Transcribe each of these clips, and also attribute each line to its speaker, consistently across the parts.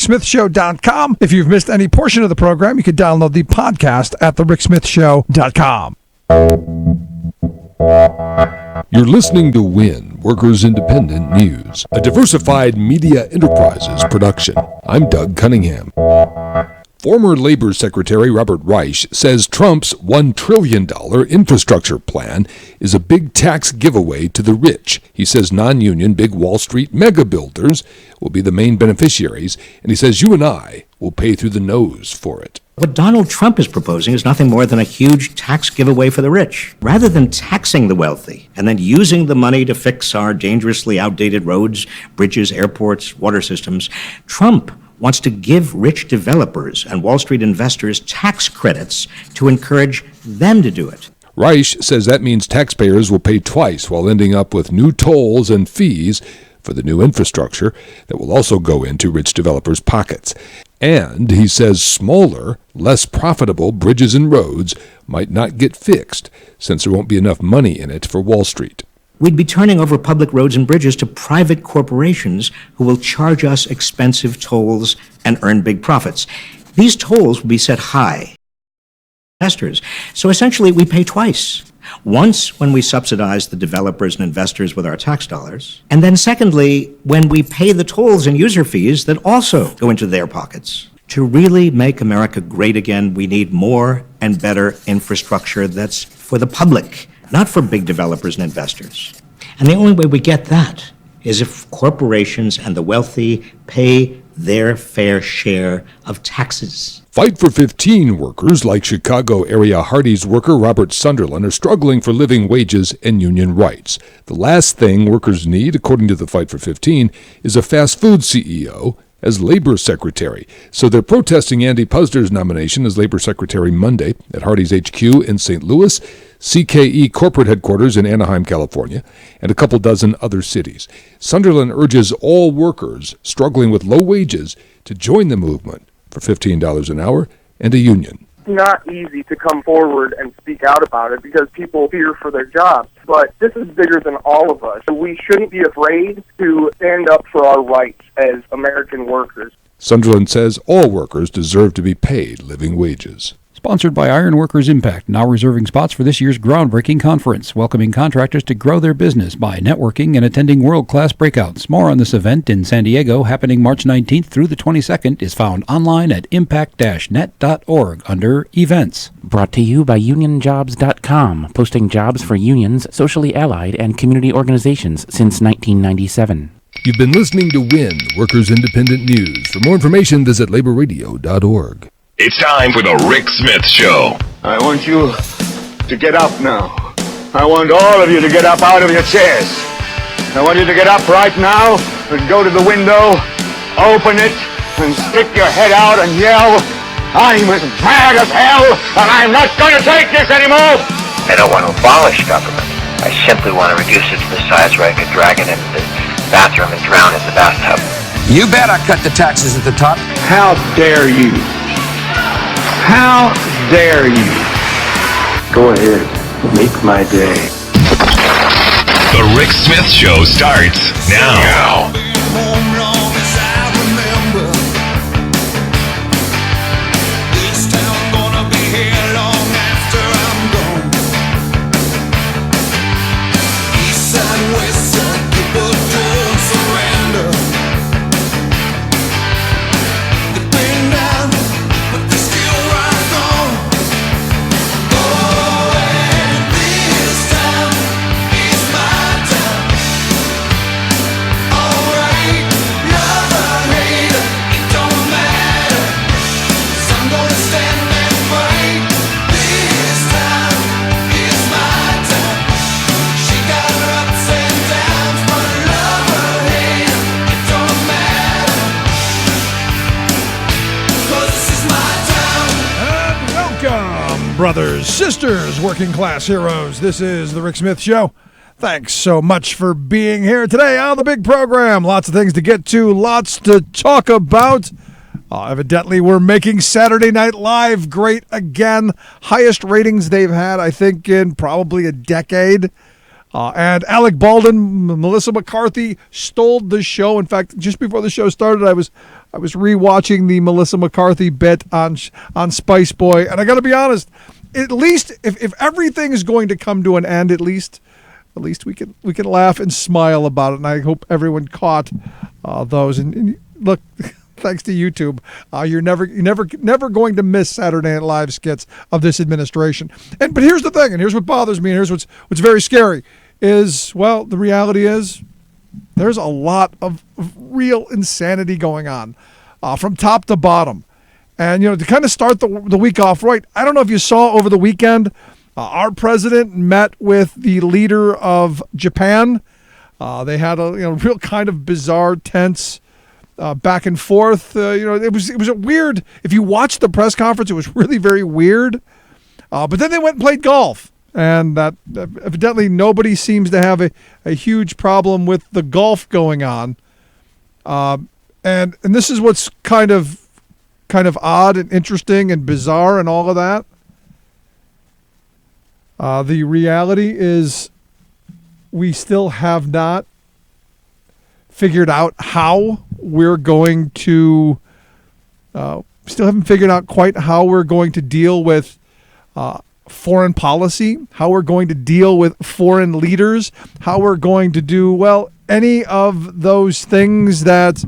Speaker 1: thericksmithshow.com. If you've missed any portion of the program, you can download the podcast at thericksmithshow.com.
Speaker 2: You're listening to WIN, Workers Independent News, a diversified media enterprises production. I'm Doug Cunningham. Former Labor Secretary Robert Reich says Trump's $1 trillion infrastructure plan is a big tax giveaway to the rich. He says non-union big Wall Street mega builders will be the main beneficiaries, and he says you and I will pay through the nose for it.
Speaker 3: What Donald Trump is proposing is nothing more than a huge tax giveaway for the rich. Rather than taxing the wealthy and then using the money to fix our dangerously outdated roads, bridges, airports, water systems, Trump wants to give rich developers and Wall Street investors tax credits to encourage them to do it.
Speaker 2: Reich says that means taxpayers will pay twice while ending up with new tolls and fees for the new infrastructure that will also go into rich developers' pockets. And he says smaller, less profitable bridges and roads might not get fixed since there won't be enough money in it for Wall Street.
Speaker 3: We'd be turning over public roads and bridges to private corporations who will charge us expensive tolls and earn big profits. These tolls will be set high. Investors. So essentially, we pay twice. Once when we subsidize the developers and investors with our tax dollars, and then secondly, when we pay the tolls and user fees that also go into their pockets. To really make America great again, we need more and better infrastructure that's for the public, not for big developers and investors. And the only way we get that is if corporations and the wealthy pay their fair share of taxes.
Speaker 2: Fight for 15 workers like Chicago area Hardee's worker Robert Sunderland are struggling for living wages and union rights. The last thing workers need, according to the Fight for 15, is a fast food CEO as labor secretary. So they're protesting Andy Puzder's nomination as labor secretary Monday at Hardee's HQ in St. Louis, CKE corporate headquarters in Anaheim, California, and a couple dozen other cities. Sunderland urges all workers struggling with low wages to join the movement for $15 an hour and a union.
Speaker 4: It's not easy to come forward and speak out about it because people fear for their jobs, but this is bigger than all of us. We shouldn't be afraid to stand up for our rights as American workers.
Speaker 2: Sunderland says all workers deserve to be paid living wages.
Speaker 5: Sponsored by Iron Workers Impact, now reserving spots for this year's groundbreaking conference, welcoming contractors to grow their business by networking and attending world-class breakouts. More on this event in San Diego, happening March 19th through the 22nd, is found online at impact-net.org under Events.
Speaker 6: Brought to you by UnionJobs.com, posting jobs for unions, socially allied, and community organizations since 1997.
Speaker 2: You've been listening to WIN, Workers Independent News. For more information, visit laborradio.org.
Speaker 7: It's time for the Rick Smith Show.
Speaker 8: I want you to get up now. I want all of you to get up out of your chairs. I want you to get up right now and go to the window, open it, and stick your head out and yell, "I'm as mad as hell, and I'm not going to take this anymore!"
Speaker 9: I don't want to abolish government. I simply want to reduce it to the size where I could drag it into the bathroom and drown in the bathtub.
Speaker 10: You bet I cut the taxes at the top.
Speaker 8: How dare you? How dare you? Go ahead, make my day.
Speaker 7: The Rick Smith Show starts now.
Speaker 1: Brothers, sisters, working class heroes, this is the Rick Smith Show. Thanks so much for being here today on the big program. Lots of things to get to, lots to talk about. Evidently, we're making Saturday Night Live great again. Highest ratings they've had, I think, in probably a decade. And Alec Baldwin, Melissa McCarthy stole the show. In fact, just before the show started, I was rewatching the Melissa McCarthy bit on Spice Boy, and I got to be honest. At least if everything is going to come to an end, at least we can laugh and smile about it. And I hope everyone caught those. And look, thanks to YouTube, you're never going to miss Saturday Night Live skits of this administration. But here's the thing, and here's what bothers me, and here's what's very scary. The reality is there's a lot of real insanity going on from top to bottom. And, to kind of start the week off right, I don't know if you saw over the weekend, our president met with the leader of Japan. They had a real kind of bizarre, tense back and forth. It was a weird, if you watched the press conference, it was really very weird. But then they went and played golf. And that evidently nobody seems to have a huge problem with the golf going on. And this is what's kind of odd and interesting and bizarre and all of that. The reality is we still have not figured out how we're going to still haven't figured out quite how we're going to deal with foreign policy, how we're going to deal with foreign leaders, how we're going to do, any of those things that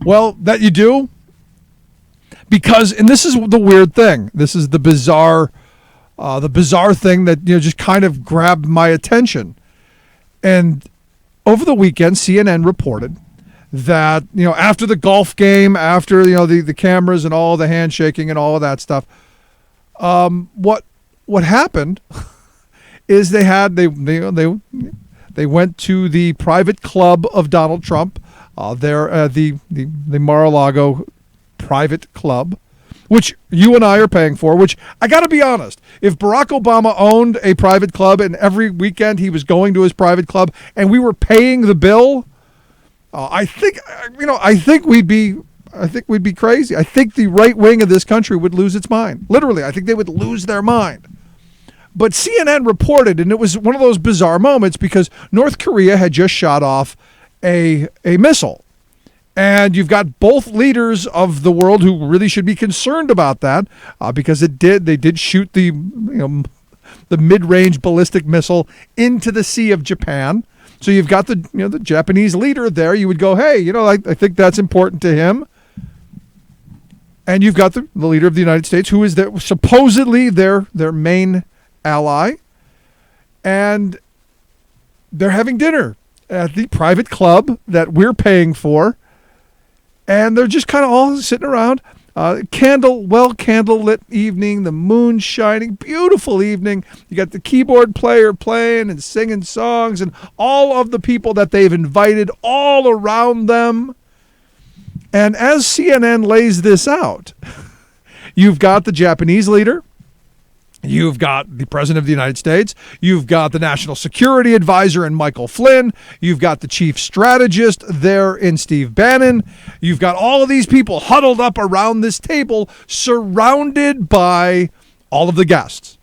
Speaker 1: you do. Because, and this is the weird thing, this is the bizarre thing that, just kind of grabbed my attention. And over the weekend, CNN reported that, after the golf game, after, the cameras and all the handshaking and all of that stuff, what happened is they went to the private club of Donald Trump, the Mar-a-Lago private club, which you and I are paying for, which I got to be honest, if Barack Obama owned a private club and every weekend he was going to his private club and we were paying the bill, I think we'd be crazy. I think the right wing of this country would lose its mind. Literally, I think they would lose their mind. But CNN reported, and it was one of those bizarre moments because North Korea had just shot off a missile. And you've got both leaders of the world who really should be concerned about that because they did shoot the mid-range ballistic missile into the Sea of Japan. So you've got the Japanese leader there. You would go, hey, I think that's important to him. And you've got the leader of the United States, who is supposedly their main ally. And they're having dinner at the private club that we're paying for. And they're just kind of all sitting around. Candle-lit evening, the moon shining, beautiful evening. You got the keyboard player playing and singing songs and all of the people that they've invited all around them. And as CNN lays this out, you've got the Japanese leader, you've got the President of the United States, you've got the National Security Advisor in Michael Flynn, you've got the Chief Strategist there in Steve Bannon, you've got all of these people huddled up around this table, surrounded by all of the guests.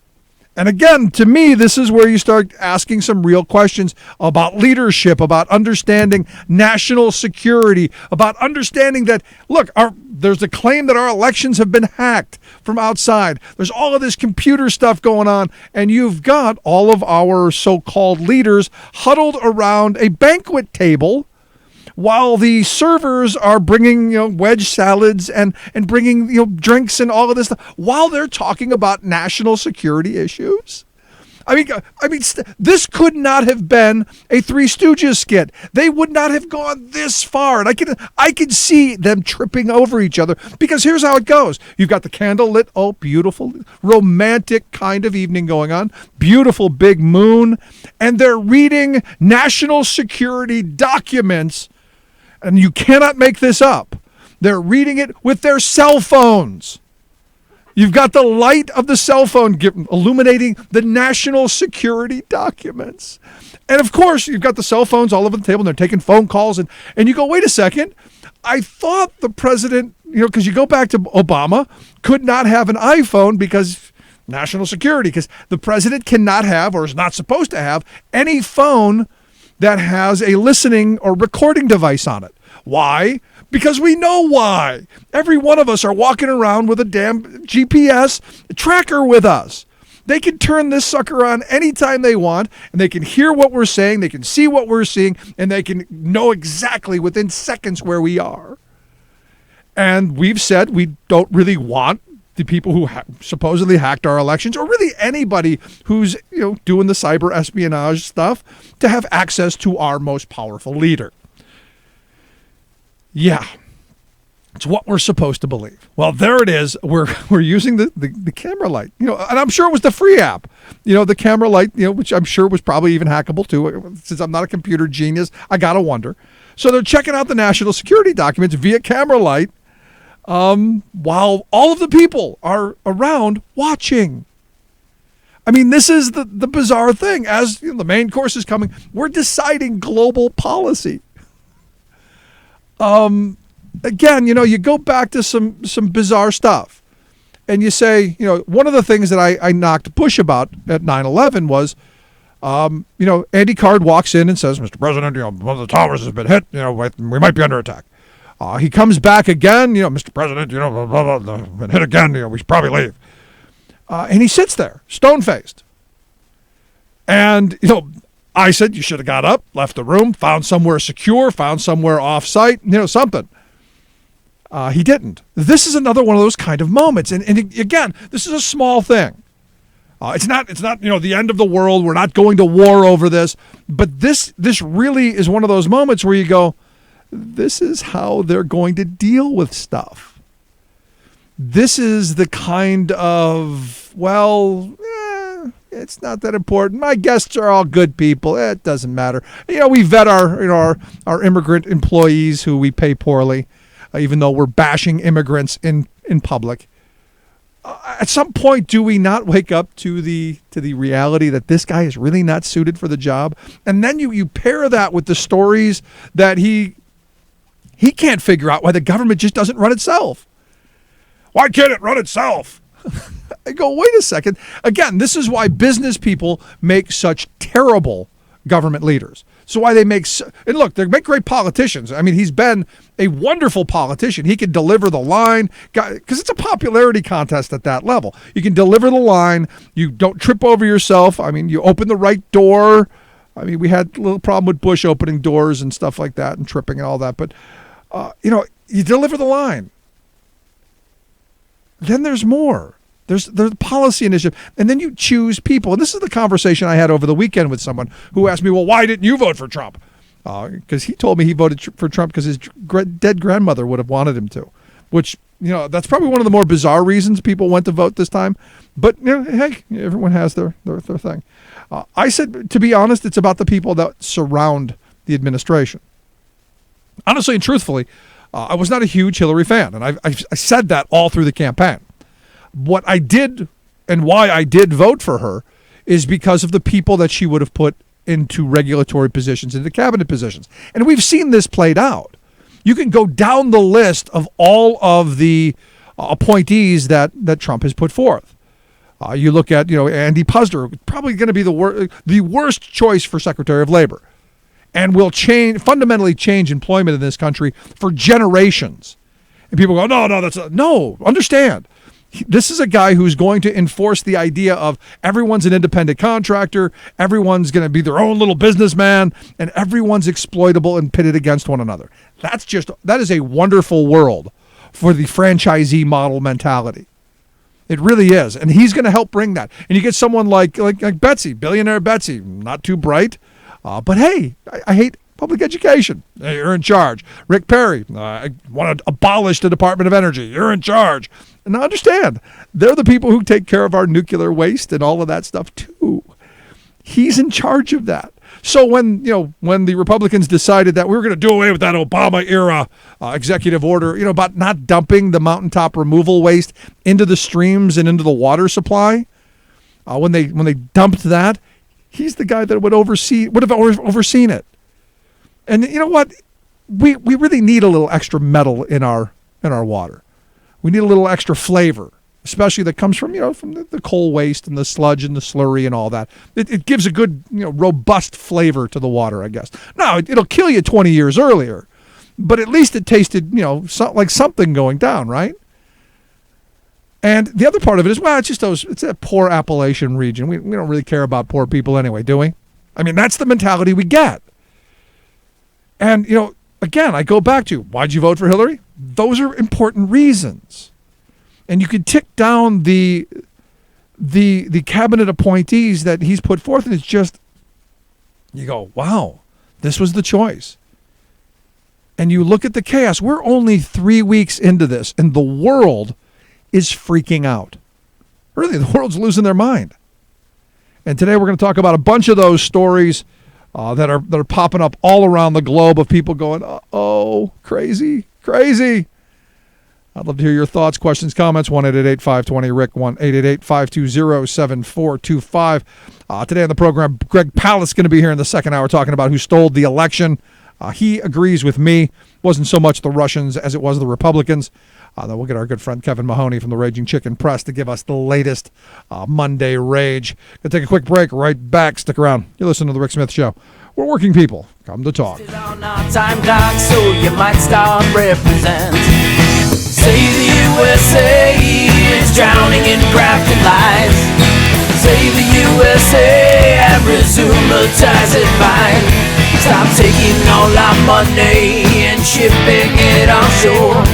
Speaker 1: And again, to me, this is where you start asking some real questions about leadership, about understanding national security, about understanding that, look, there's a claim that our elections have been hacked from outside. There's all of this computer stuff going on, and you've got all of our so-called leaders huddled around a banquet table while the servers are bringing wedge salads and bringing drinks and all of this stuff while they're talking about national security issues. I mean, this could not have been a Three Stooges skit. They would not have gone this far, and I could see them tripping over each other because here's how it goes: you've got the candlelit, beautiful, romantic kind of evening going on, beautiful big moon, and they're reading national security documents. And you cannot make this up. They're reading it with their cell phones. You've got the light of the cell phone illuminating the national security documents. And of course, you've got the cell phones all over the table and they're taking phone calls. And you go, wait a second. I thought the president, because you go back to Obama, could not have an iPhone because national security, because the president cannot have, or is not supposed to have, any phone that has a listening or recording device on it. Why? Because we know why. Every one of us are walking around with a damn GPS tracker with us. They can turn this sucker on anytime they want, and they can hear what we're saying, they can see what we're seeing, and they can know exactly within seconds where we are. And we've said we don't really want the people who supposedly hacked our elections, or really anybody who's doing the cyber espionage stuff, to have access to our most powerful leader. Yeah. It's what we're supposed to believe. Well, there it is. We're using the camera light, and I'm sure it was the free app, the camera light, which I'm sure was probably even hackable too. Since I'm not a computer genius, I gotta wonder. So they're checking out the national security documents via camera light, while all of the people are around watching. I mean, this is the bizarre thing. As the main course is coming, we're deciding global policy. Again, you go back to some bizarre stuff, and you say, one of the things that I knocked Bush about at 9/11 was, Andy Card walks in and says, "Mr. President, one of the towers has been hit. We might be under attack." He comes back again, "Mr. President, blah, blah, blah, been hit again. We should probably leave." And he sits there, stone-faced. And, I said, you should have got up, left the room, found somewhere secure, found somewhere off-site, something. He didn't. This is another one of those kind of moments. And again, this is a small thing. It's not the end of the world. We're not going to war over this. But this really is one of those moments where you go, this is how they're going to deal with stuff. This is the kind of, it's not that important. My guests are all good people. It doesn't matter. We vet our immigrant employees who we pay poorly, even though we're bashing immigrants in public. At some point, do we not wake up to the reality that this guy is really not suited for the job? And then you pair that with the stories that he can't figure out why the government just doesn't run itself. Why can't it run itself? I go, wait a second. Again, this is why business people make such terrible government leaders. So why they make, and look, they make great politicians. I mean, he's been a wonderful politician. He can deliver the line, because it's a popularity contest at that level. You can deliver the line. You don't trip over yourself. I mean, you open the right door. I mean, we had a little problem with Bush opening doors and stuff like that and tripping and all that. But, you deliver the line. Then there's more. There's the policy initiative, and then you choose people. And this is the conversation I had over the weekend with someone who asked me, well, why didn't you vote for Trump? Because he told me he voted for Trump because his dead grandmother would have wanted him to, which, that's probably one of the more bizarre reasons people went to vote this time. But, hey, everyone has their thing. I said, to be honest, it's about the people that surround the administration. Honestly and truthfully, I was not a huge Hillary fan, and I said that all through the campaign. What I did and why I did vote for her is because of the people that she would have put into regulatory positions, into cabinet positions. And we've seen this played out. You can go down the list of all of the appointees that Trump has put forth. You look at, Andy Puzder, probably going to be the worst choice for Secretary of Labor, and will fundamentally change employment in this country for generations. And people go, no, understand. This is a guy who's going to enforce the idea of everyone's an independent contractor, everyone's going to be their own little businessman, and everyone's exploitable and pitted against one another. That is a wonderful world for the franchisee model mentality. It really is. And he's going to help bring that. And you get someone like Betsy, billionaire Betsy, not too bright, but hey, I hate public education. You're in charge. Rick Perry, I want to abolish the Department of Energy. You're in charge. And I understand, they're the people who take care of our nuclear waste and all of that stuff too. He's in charge of that. So when the Republicans decided that we were going to do away with that Obama era executive order, about not dumping the mountaintop removal waste into the streams and into the water supply, when they dumped that, he's the guy that would have overseen it. And you know what? We really need a little extra metal in our water. We need a little extra flavor, especially that comes from, from the coal waste and the sludge and the slurry and all that. It gives a good, robust flavor to the water, I guess. Now, it'll kill you 20 years earlier, but at least it tasted, like something going down, right? And the other part of it is, well, it's a poor Appalachian region. We don't really care about poor people anyway, do we? I mean, that's the mentality we get. And, again, I go back to, why'd you vote for Hillary? Those are important reasons. And you could tick down the cabinet appointees that he's put forth, and it's just, you go, wow, this was the choice. And you look at the chaos. We're only 3 weeks into this, and the world is freaking out. Really, the world's losing their mind. And today we're going to talk about a bunch of those stories that are popping up all around the globe of people going, oh, crazy. I'd love to hear your thoughts, questions, comments. 1-888-520-RICK, 1-888-520-7425. Today on the program, Greg Palast is going to be here in the second hour talking about who stole the election. He agrees with me. It wasn't so much the Russians as it was the Republicans. Then we'll get our good friend Kevin Mahoney from the Raging Chicken Press to give us the latest Monday rage. Gonna take a quick break. Right back. Stick around. You're listening to The Rick Smith Show, where working people come to talk.
Speaker 11: On our time clock, so you might start represent. Say the USA is drowning in crafted lies. Save the USA and resume the ties that bind. Stop taking all our money and shipping it offshore.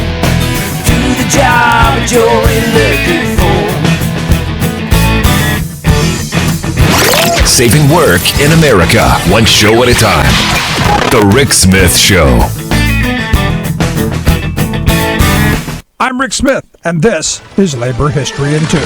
Speaker 11: Do the job that you're elected for.
Speaker 7: Saving work in America, one show at a time. The Rick Smith Show.
Speaker 1: I'm Rick Smith, and this is Labor History in 2.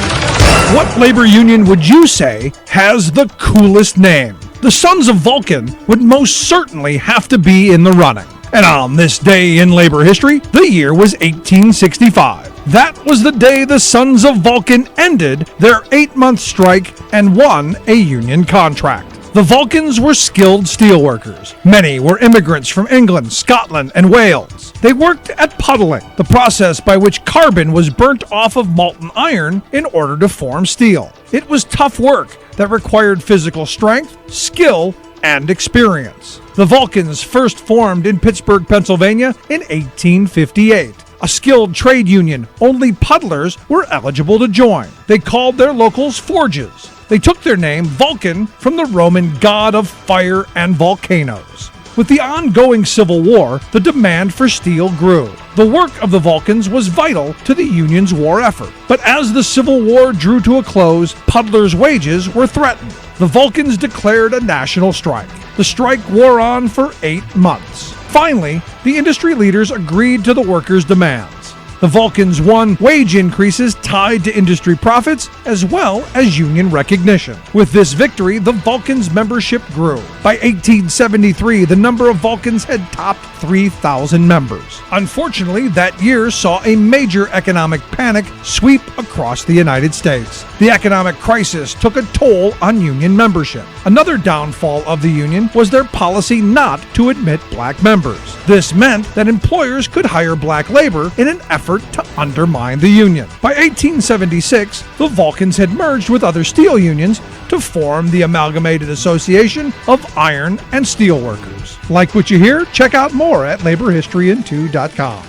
Speaker 1: What labor union would you say has the coolest name? The Sons of Vulcan would most certainly have to be in the running. And on this day in labor history, the year was 1865. That was the day the Sons of Vulcan ended their 8-month strike and won a union contract. The Vulcans were skilled steelworkers. Many were immigrants from England, Scotland, and Wales. They worked at puddling, the process by which carbon was burnt off of molten iron in order to form steel. It was tough work that required physical strength, skill, and experience. The Vulcans first formed in Pittsburgh, Pennsylvania in 1858. A skilled trade union, only puddlers were eligible to join. They called their locals forges. They took their name, Vulcan, from the Roman god of fire and volcanoes. With the ongoing Civil War, the demand for steel grew. The work of the Vulcans was vital to the Union's war effort. But as the Civil War drew to a close, puddlers' wages were threatened. The Vulcans declared a national strike. The strike wore on for 8 months. Finally, the industry leaders agreed to the workers' demands. The Vulcans won wage increases tied to industry profits as well as union recognition. With this victory, the Vulcans' membership grew. By 1873, the number of Vulcans had topped 3,000 members. Unfortunately, that year saw a major economic panic sweep across the United States. The economic crisis took a toll on union membership. Another downfall of the union was their policy not to admit black members. This meant that employers could hire black labor in an effort to undermine the union. By 1876, the Vulcans had merged with other steel unions to form the Amalgamated Association of Iron and Steel Workers. Like what you hear? Check out more at laborhistoryin2.com.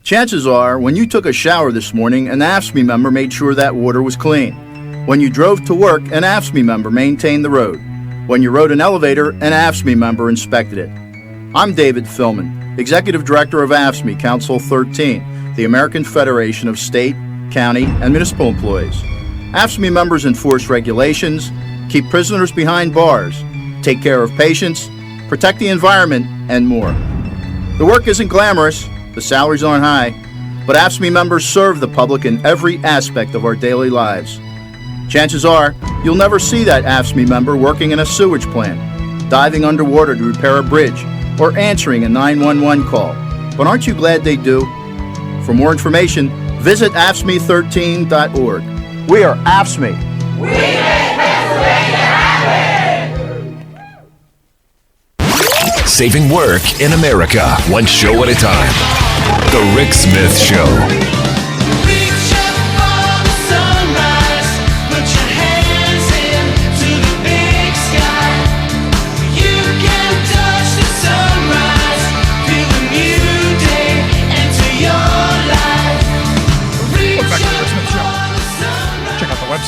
Speaker 12: Chances are, when you took a shower this morning, an AFSCME member made sure that water was clean. When you drove to work, an AFSCME member maintained the road. When you rode an elevator, an AFSCME member inspected it. I'm David Philman, Executive Director of AFSCME Council 13, the American Federation of State, County, and Municipal Employees. AFSCME members enforce regulations, keep prisoners behind bars, take care of patients, protect the environment, and more. The work isn't glamorous, the salaries aren't high, but AFSCME members serve the public in every aspect of our daily lives. Chances are, you'll never see that AFSCME member working in a sewage plant, diving underwater to repair a bridge, or answering a 911 call. But aren't you glad they do? For more information, visit AFSCME13.org. We are AFSCME.
Speaker 11: We make Pennsylvania happen!
Speaker 7: Saving work in America, one show at a time. The Rick Smith Show.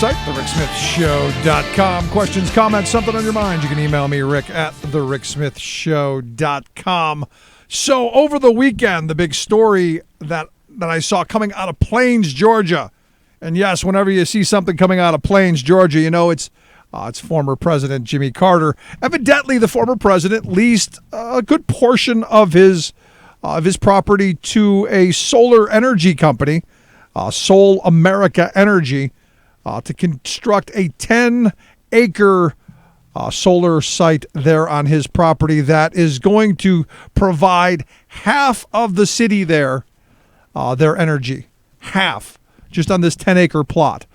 Speaker 1: website, thericksmithshow.com. Questions, comments, something on your mind, you can email me, Rick, at thericksmithshow.com. So over the weekend, the big story that I saw coming out of Plains, Georgia, and yes, whenever you see something coming out of Plains, Georgia, you know it's former President Jimmy Carter. Evidently, the former president leased a good portion of his property to a solar energy company, Sol America Energy, to construct a 10-acre solar site there on his property that is going to provide half of the city there, their energy. Half, just on this 10-acre plot.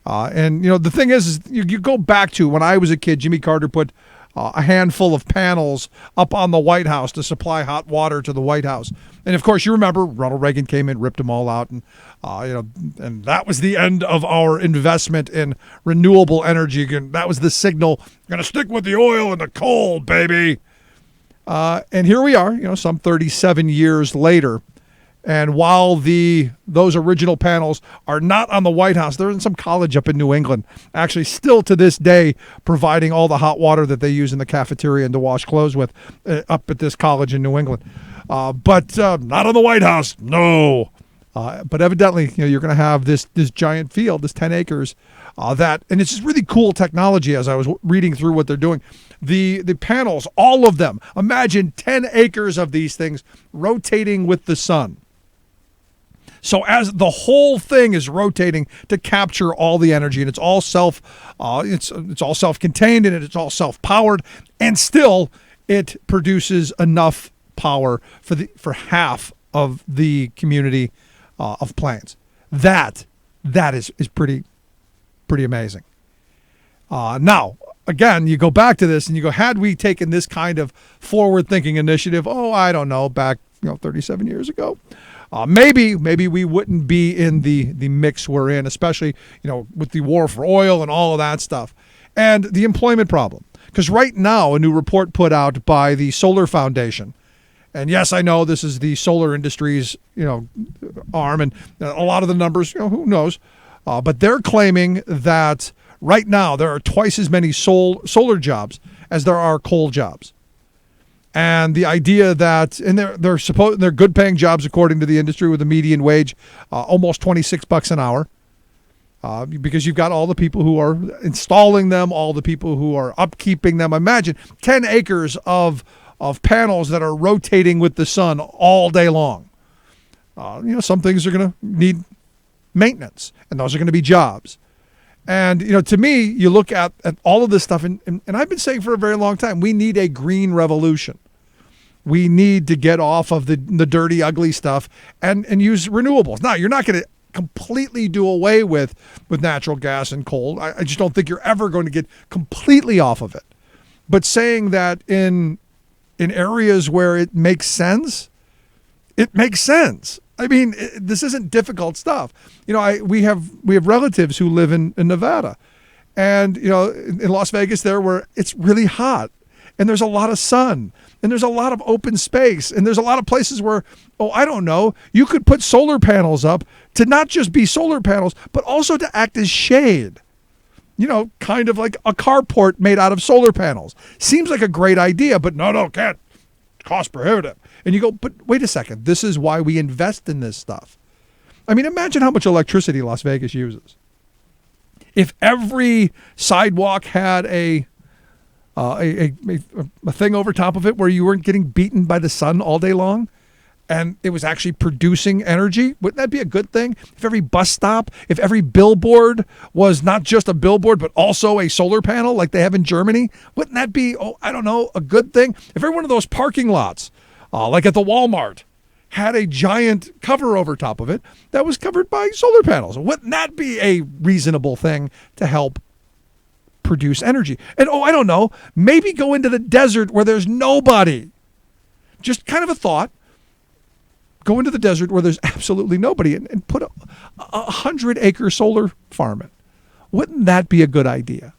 Speaker 1: And, you know, the thing is you go back to when I was a kid, Jimmy Carter put a handful of panels up on the White House to supply hot water to the White House. And, of course, you remember Ronald Reagan came in, ripped them all out, and and that was the end of our investment in renewable energy. Again, that was the signal, going to stick with the oil and the coal, baby. And here we are, some 37 years later. And while those original panels are not on the White House, they're in some college up in New England, actually still to this day providing all the hot water that they use in the cafeteria and to wash clothes with up at this college in New England. But not on the White House, no. But evidently, you're going to have this giant field, this 10 acres, and it's just really cool technology as I was reading through what they're doing. The panels, all of them, imagine 10 acres of these things rotating with the sun. So as the whole thing is rotating to capture all the energy, and it's all it's all self-contained, and it's all self-powered, and still it produces enough power for half of the community of Plains. That is pretty amazing. Now, again, you go back to this and you go, had we taken this kind of forward-thinking initiative, I don't know, back 37 years ago. Maybe we wouldn't be in the mix we're in, especially, with the war for oil and all of that stuff. And the employment problem. Because right now, a new report put out by the Solar Foundation, and yes, I know this is the solar industry's, arm, and a lot of the numbers, who knows, but they're claiming that right now there are twice as many solar jobs as there are coal jobs. And the idea that, and they're good paying jobs according to the industry, with a median wage almost $26 an hour, because you've got all the people who are installing them, all the people who are upkeeping them. Imagine 10 acres of panels that are rotating with the sun all day long. Some things are going to need maintenance, and those are going to be jobs. And, to me, you look at all of this stuff, and I've been saying for a very long time, we need a green revolution. We need to get off of the dirty, ugly stuff and use renewables. Now, you're not going to completely do away with natural gas and coal. I just don't think you're ever going to get completely off of it. But saying that in areas where it makes sense, it makes sense. I mean, this isn't difficult stuff. We have relatives who live in Nevada, and in Las Vegas there, where it's really hot, and there's a lot of sun, and there's a lot of open space, and there's a lot of places where, I don't know, you could put solar panels up to not just be solar panels, but also to act as shade. Kind of like a carport made out of solar panels. Seems like a great idea, but no, can't. Cost prohibitive. And you go, but wait a second, this is why we invest in this stuff. I mean, imagine how much electricity Las Vegas uses. If every sidewalk had a thing over top of it where you weren't getting beaten by the sun all day long, and it was actually producing energy, wouldn't that be a good thing? If every bus stop, if every billboard was not just a billboard, but also a solar panel like they have in Germany, wouldn't that be, a good thing? If every one of those parking lots, like at the Walmart, had a giant cover over top of it that was covered by solar panels, wouldn't that be a reasonable thing to help produce energy? And, I don't know, maybe go into the desert where there's nobody. Just kind of a thought. Go into the desert where there's absolutely nobody and put a 100-acre solar farm in. Wouldn't that be a good idea?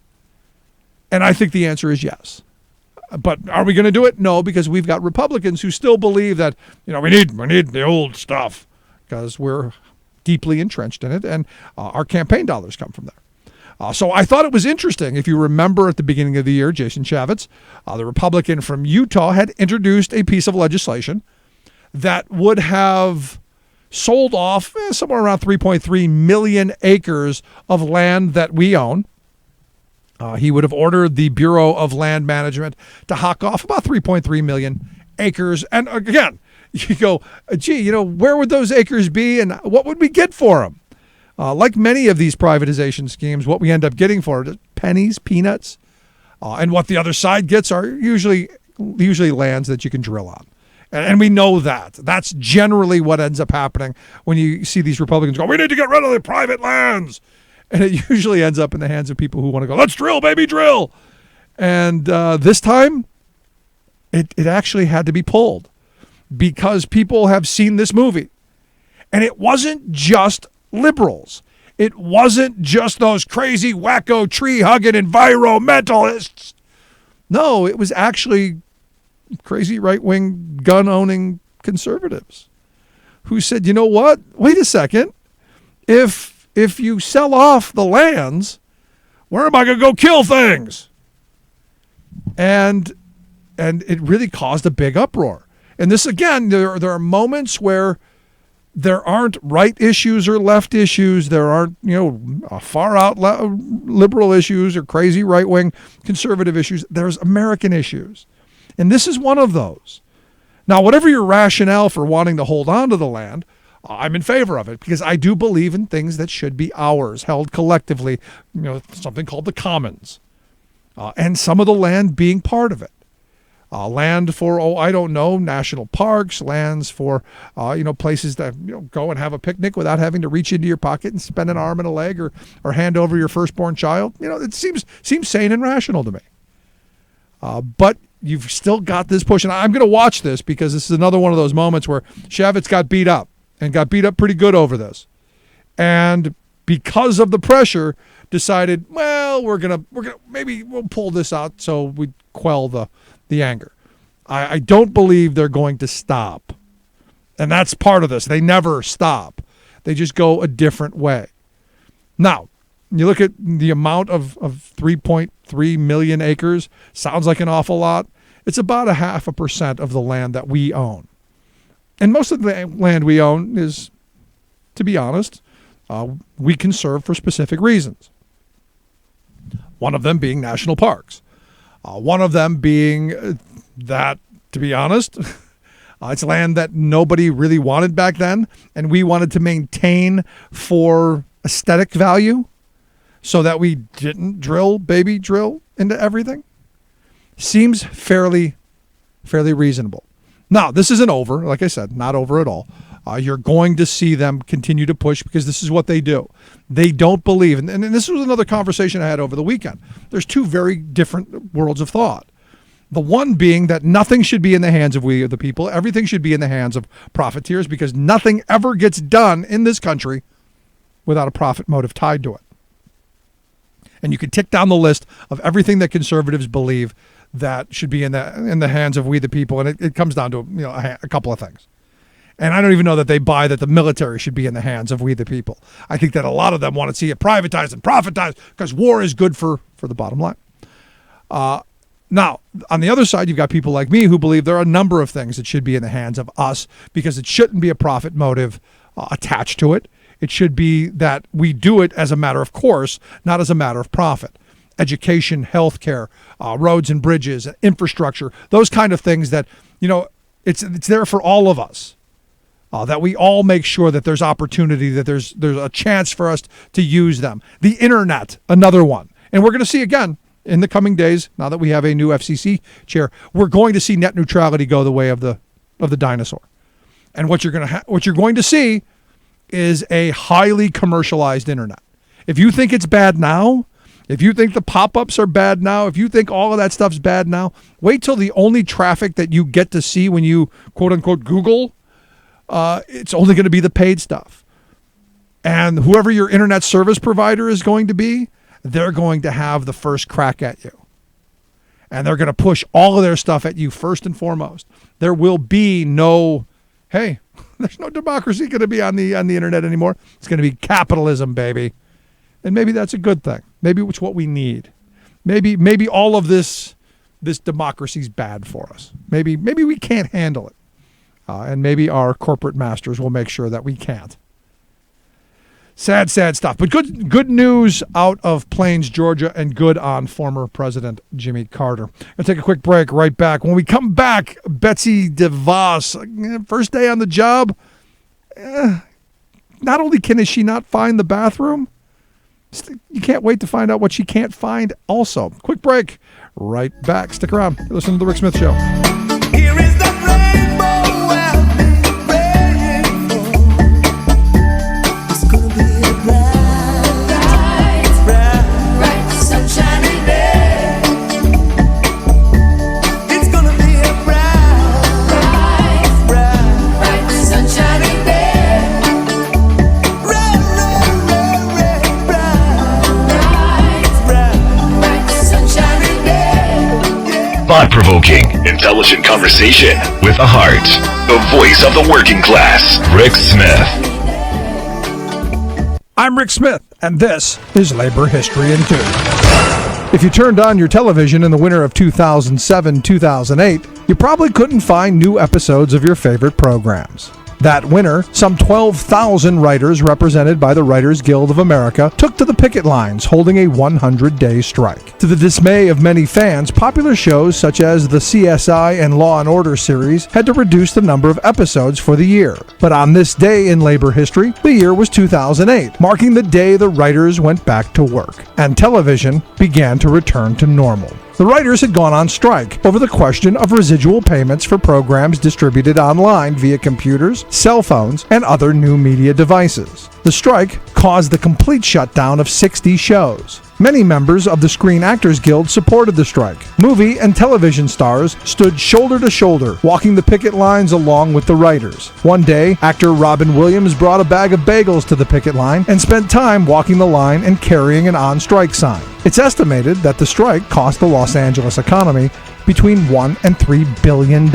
Speaker 1: And I think the answer is yes. But are we going to do it? No, because we've got Republicans who still believe that, we need the old stuff because we're deeply entrenched in it, and our campaign dollars come from there. So I thought it was interesting. If you remember at the beginning of the year, Jason Chaffetz, the Republican from Utah, had introduced a piece of legislation that would have sold off somewhere around 3.3 million acres of land that we own. He would have ordered the Bureau of Land Management to hawk off about 3.3 million acres. And again, you go, gee, where would those acres be and what would we get for them? Like many of these privatization schemes, what we end up getting for it is pennies, peanuts, and what the other side gets are usually lands that you can drill on. And we know that. That's generally what ends up happening when you see these Republicans go, we need to get rid of the private lands. And it usually ends up in the hands of people who want to go, let's drill, baby, drill. And this time, it actually had to be pulled because people have seen this movie. And it wasn't just liberals. It wasn't just those crazy, wacko, tree-hugging environmentalists. No, it was actually crazy right-wing, gun-owning conservatives who said, you know what? Wait a second. If you sell off the lands, where am I going to go kill things? And it really caused a big uproar. And this, again, there are moments where there aren't right issues or left issues. There aren't, far out liberal issues or crazy right-wing conservative issues. There's American issues. And this is one of those. Now, whatever your rationale for wanting to hold on to the land, I'm in favor of it because I do believe in things that should be ours, held collectively, something called the commons, and some of the land being part of it. Land for, national parks, lands for, places that, go and have a picnic without having to reach into your pocket and spend an arm and a leg or hand over your firstborn child. It seems sane and rational to me. But you've still got this push. And I'm going to watch this because this is another one of those moments where Chaffetz got beat up and got beat up pretty good over this. And because of the pressure, decided, well, maybe we'll pull this out so we quell the anger. I don't believe they're going to stop. And that's part of this. They never stop. They just go a different way. Now, you look at the amount of 3.3 million acres, sounds like an awful lot. It's about 0.5% of the land that we own. And most of the land we own is, to be honest, we conserve for specific reasons. One of them being national parks. One of them being that, to be honest, it's land that nobody really wanted back then, and we wanted to maintain for aesthetic value so that we didn't drill into everything. Seems fairly reasonable. Now, this isn't over. Like I said, not over at all. You're going to see them continue to push because this is what they do. They don't believe, and this was another conversation I had over the weekend. There's two very different worlds of thought. The one being that nothing should be in the hands of we the people. Everything should be in the hands of profiteers because nothing ever gets done in this country without a profit motive tied to it. And you can tick down the list of everything that conservatives believe that should be in the hands of we the people, and it comes down to a couple of things. And I don't even know that they buy that the military should be in the hands of we the people. I think that a lot of them want to see it privatized and profitized because war is good for the bottom line. Now, on the other side, you've got people like me who believe there are a number of things that should be in the hands of us because it shouldn't be a profit motive attached to it. It should be that we do it as a matter of course, not as a matter of profit. Education, healthcare, roads and bridges, infrastructure, those kind of things that, it's there for all of us. That we all make sure that there's opportunity, that there's a chance for us to use them. The internet, another one. And we're going to see again in the coming days, now that we have a new FCC chair, we're going to see net neutrality go the way of the dinosaur. And what you're going to see is a highly commercialized internet. If you think it's bad now, if you think the pop-ups are bad now, if you think all of that stuff's bad now, wait till the only traffic that you get to see when you quote-unquote Google, it's only going to be the paid stuff. And whoever your internet service provider is going to be, they're going to have the first crack at you. And they're going to push all of their stuff at you first and foremost. There will be no, hey, there's no democracy going to be on the internet anymore. It's going to be capitalism, baby. And maybe that's a good thing. Maybe it's what we need. Maybe all of this democracy's bad for us. Maybe we can't handle it. And maybe our corporate masters will make sure that we can't. Sad stuff. But good news out of Plains, Georgia, and good on former President Jimmy Carter. I'll take a quick break. Right back. When we come back, Betsy DeVos, first day on the job, not only can she not find the bathroom, you can't wait to find out what she can't find also. Quick break. Right back. Stick around. Listen to The Rick Smith Show.
Speaker 11: Here is the rainbow I've been praying for. It's gonna be a bright, sunshiny day. It's gonna be a bright, sunshiny day. Bright, sunshiny day.
Speaker 7: Thought-provoking, intelligent conversation with a heart. The voice of the working class, Rick Smith.
Speaker 1: I'm Rick Smith, and this is Labor History in 2. If you turned on your television in the winter of 2007-2008, you probably couldn't find new episodes of your favorite programs. That winter, some 12,000 writers represented by the Writers Guild of America took to the picket lines, holding a 100-day strike. To the dismay of many fans, popular shows such as the CSI and Law & Order series had to reduce the number of episodes for the year. But on this day in labor history, the year was 2008, marking the day the writers went back to work, and television began to return to normal. The writers had gone on strike over the question of residual payments for programs distributed online via computers, cell phones, and other new media devices. The strike caused the complete shutdown of 60 shows. Many members of the Screen Actors Guild supported the strike. Movie and television stars stood shoulder to shoulder, walking the picket lines along with the writers. One day, actor Robin Williams brought a bag of bagels to the picket line and spent time walking the line and carrying an on-strike sign. It's estimated that the strike cost the Los Angeles economy between $1 and $3 billion.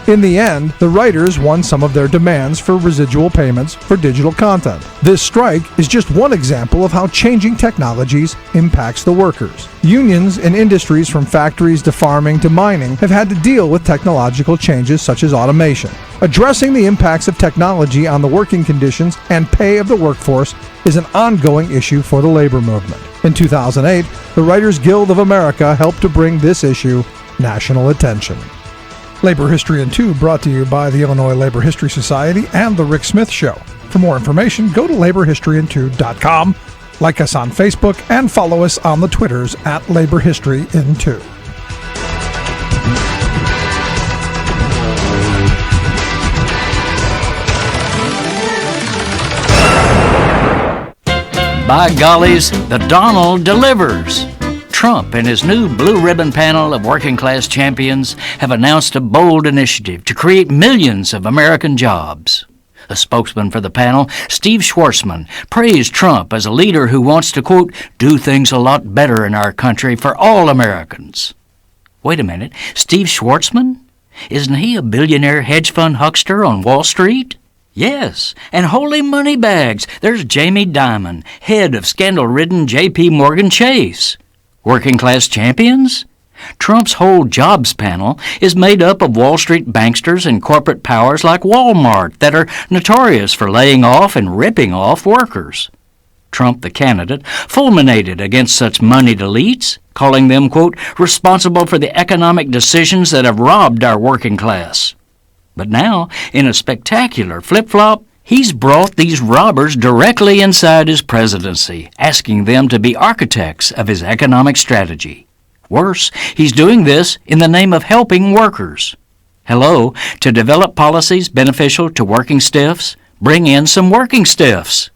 Speaker 1: In the end, the writers won some of their demands for residual payments for digital content. This strike is just one example of how changing technologies impacts the workers. Unions in industries from factories to farming to mining have had to deal with technological changes such as automation. Addressing the impacts of technology on the working conditions and pay of the workforce is an ongoing issue for the labor movement. In 2008, the Writers Guild of America helped to bring this issue national attention. Labor History in 2 brought to you by the Illinois Labor History Society and The Rick Smith Show. For more information, go to laborhistoryin2.com, like us on Facebook, and follow us on the Twitters at Labor History in 2.
Speaker 13: By gollies, the Donald delivers. Trump and his new blue ribbon panel of working class champions have announced a bold initiative to create millions of American jobs. A spokesman for the panel, Steve Schwarzman, praised Trump as a leader who wants to, quote, do things a lot better in our country for all Americans. Wait a minute, Steve Schwarzman? Isn't he a billionaire hedge fund huckster on Wall Street? Yes, and holy money bags, there's Jamie Dimon, head of scandal-ridden J.P. Morgan Chase. Working class champions? Trump's whole jobs panel is made up of Wall Street banksters and corporate powers like Walmart that are notorious for laying off and ripping off workers. Trump, the candidate, fulminated against such moneyed elites, calling them, quote, responsible for the economic decisions that have robbed our working class. But now, in a spectacular flip-flop, he's brought these robbers directly inside his presidency, asking them to be architects of his economic strategy. Worse, he's doing this in the name of helping workers. Hello, to develop policies beneficial to working stiffs, bring in some working stiffs.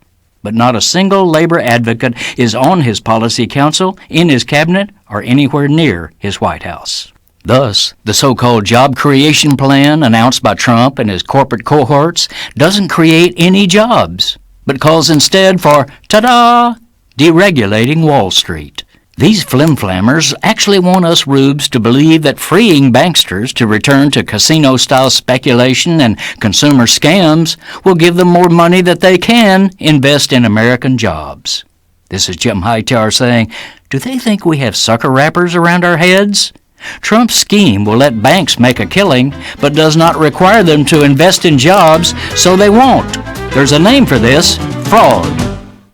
Speaker 13: But not a single labor advocate is on his policy council, in his cabinet, or anywhere near his White House. Thus, the so-called job creation plan announced by Trump and his corporate cohorts doesn't create any jobs, but calls instead for, ta-da, deregulating Wall Street. These flim-flammers actually want us rubes to believe that freeing banksters to return to casino-style speculation and consumer scams will give them more money that they can invest in American jobs. This is Jim Hightower saying, do they think we have sucker wrappers around our heads? Trump's scheme will let banks make a killing, but does not require them to invest in jobs, so they won't. There's a name for this: fraud.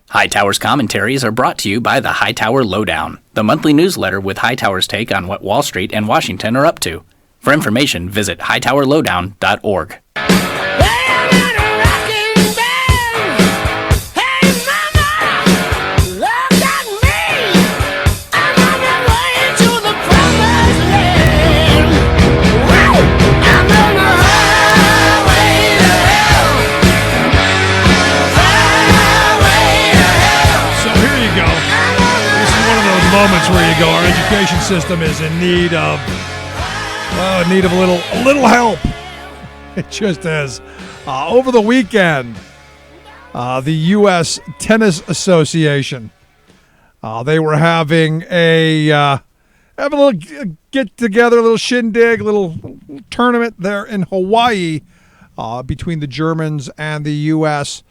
Speaker 14: Hightower's commentaries are brought to you by the Hightower Lowdown, the monthly newsletter with Hightower's take on what Wall Street and Washington are up to. For information, visit hightowerlowdown.org.
Speaker 1: Moments where you go, our education system is in need of a little help. It just is. Over the weekend, the U.S. Tennis Association, they were having a little get together, a little shindig, a little tournament there in Hawaii between the Germans and the U.S.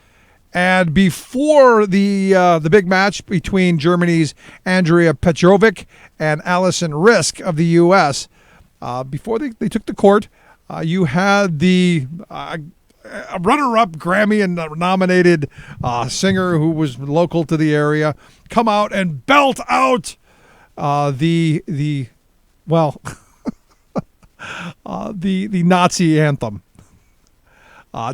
Speaker 1: And before the big match between Germany's Andrea Petrovic and Alison Risk of the U.S., before they took the court, you had the runner-up Grammy and nominated singer who was local to the area come out and belt out the Nazi anthem.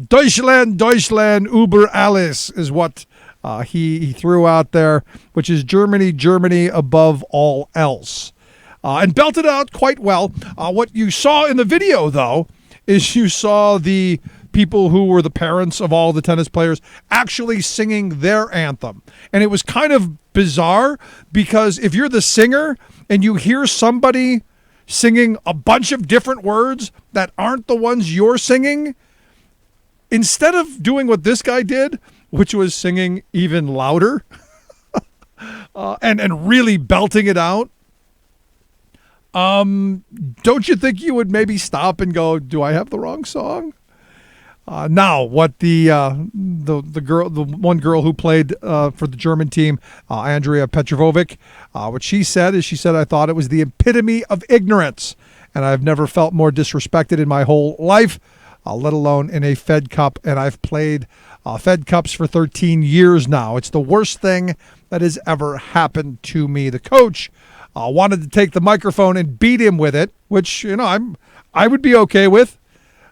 Speaker 1: Deutschland, Deutschland, über alles is what he threw out there, which is Germany, Germany above all else. And belted out quite well. What you saw in the video, though, is you saw the people who were the parents of all the tennis players actually singing their anthem. And it was kind of bizarre because if you're the singer and you hear somebody singing a bunch of different words that aren't the ones you're singing, instead of doing what this guy did, which was singing even louder and really belting it out, don't you think you would maybe stop and go, do I have the wrong song? Now, what the one girl who played for the German team, Andrea Petrovic, what she said is, I thought it was the epitome of ignorance, and I've never felt more disrespected in my whole life. Let alone in a Fed Cup, and I've played Fed Cups for 13 years now. It's the worst thing that has ever happened to me. The coach wanted to take the microphone and beat him with it, which I would be okay with.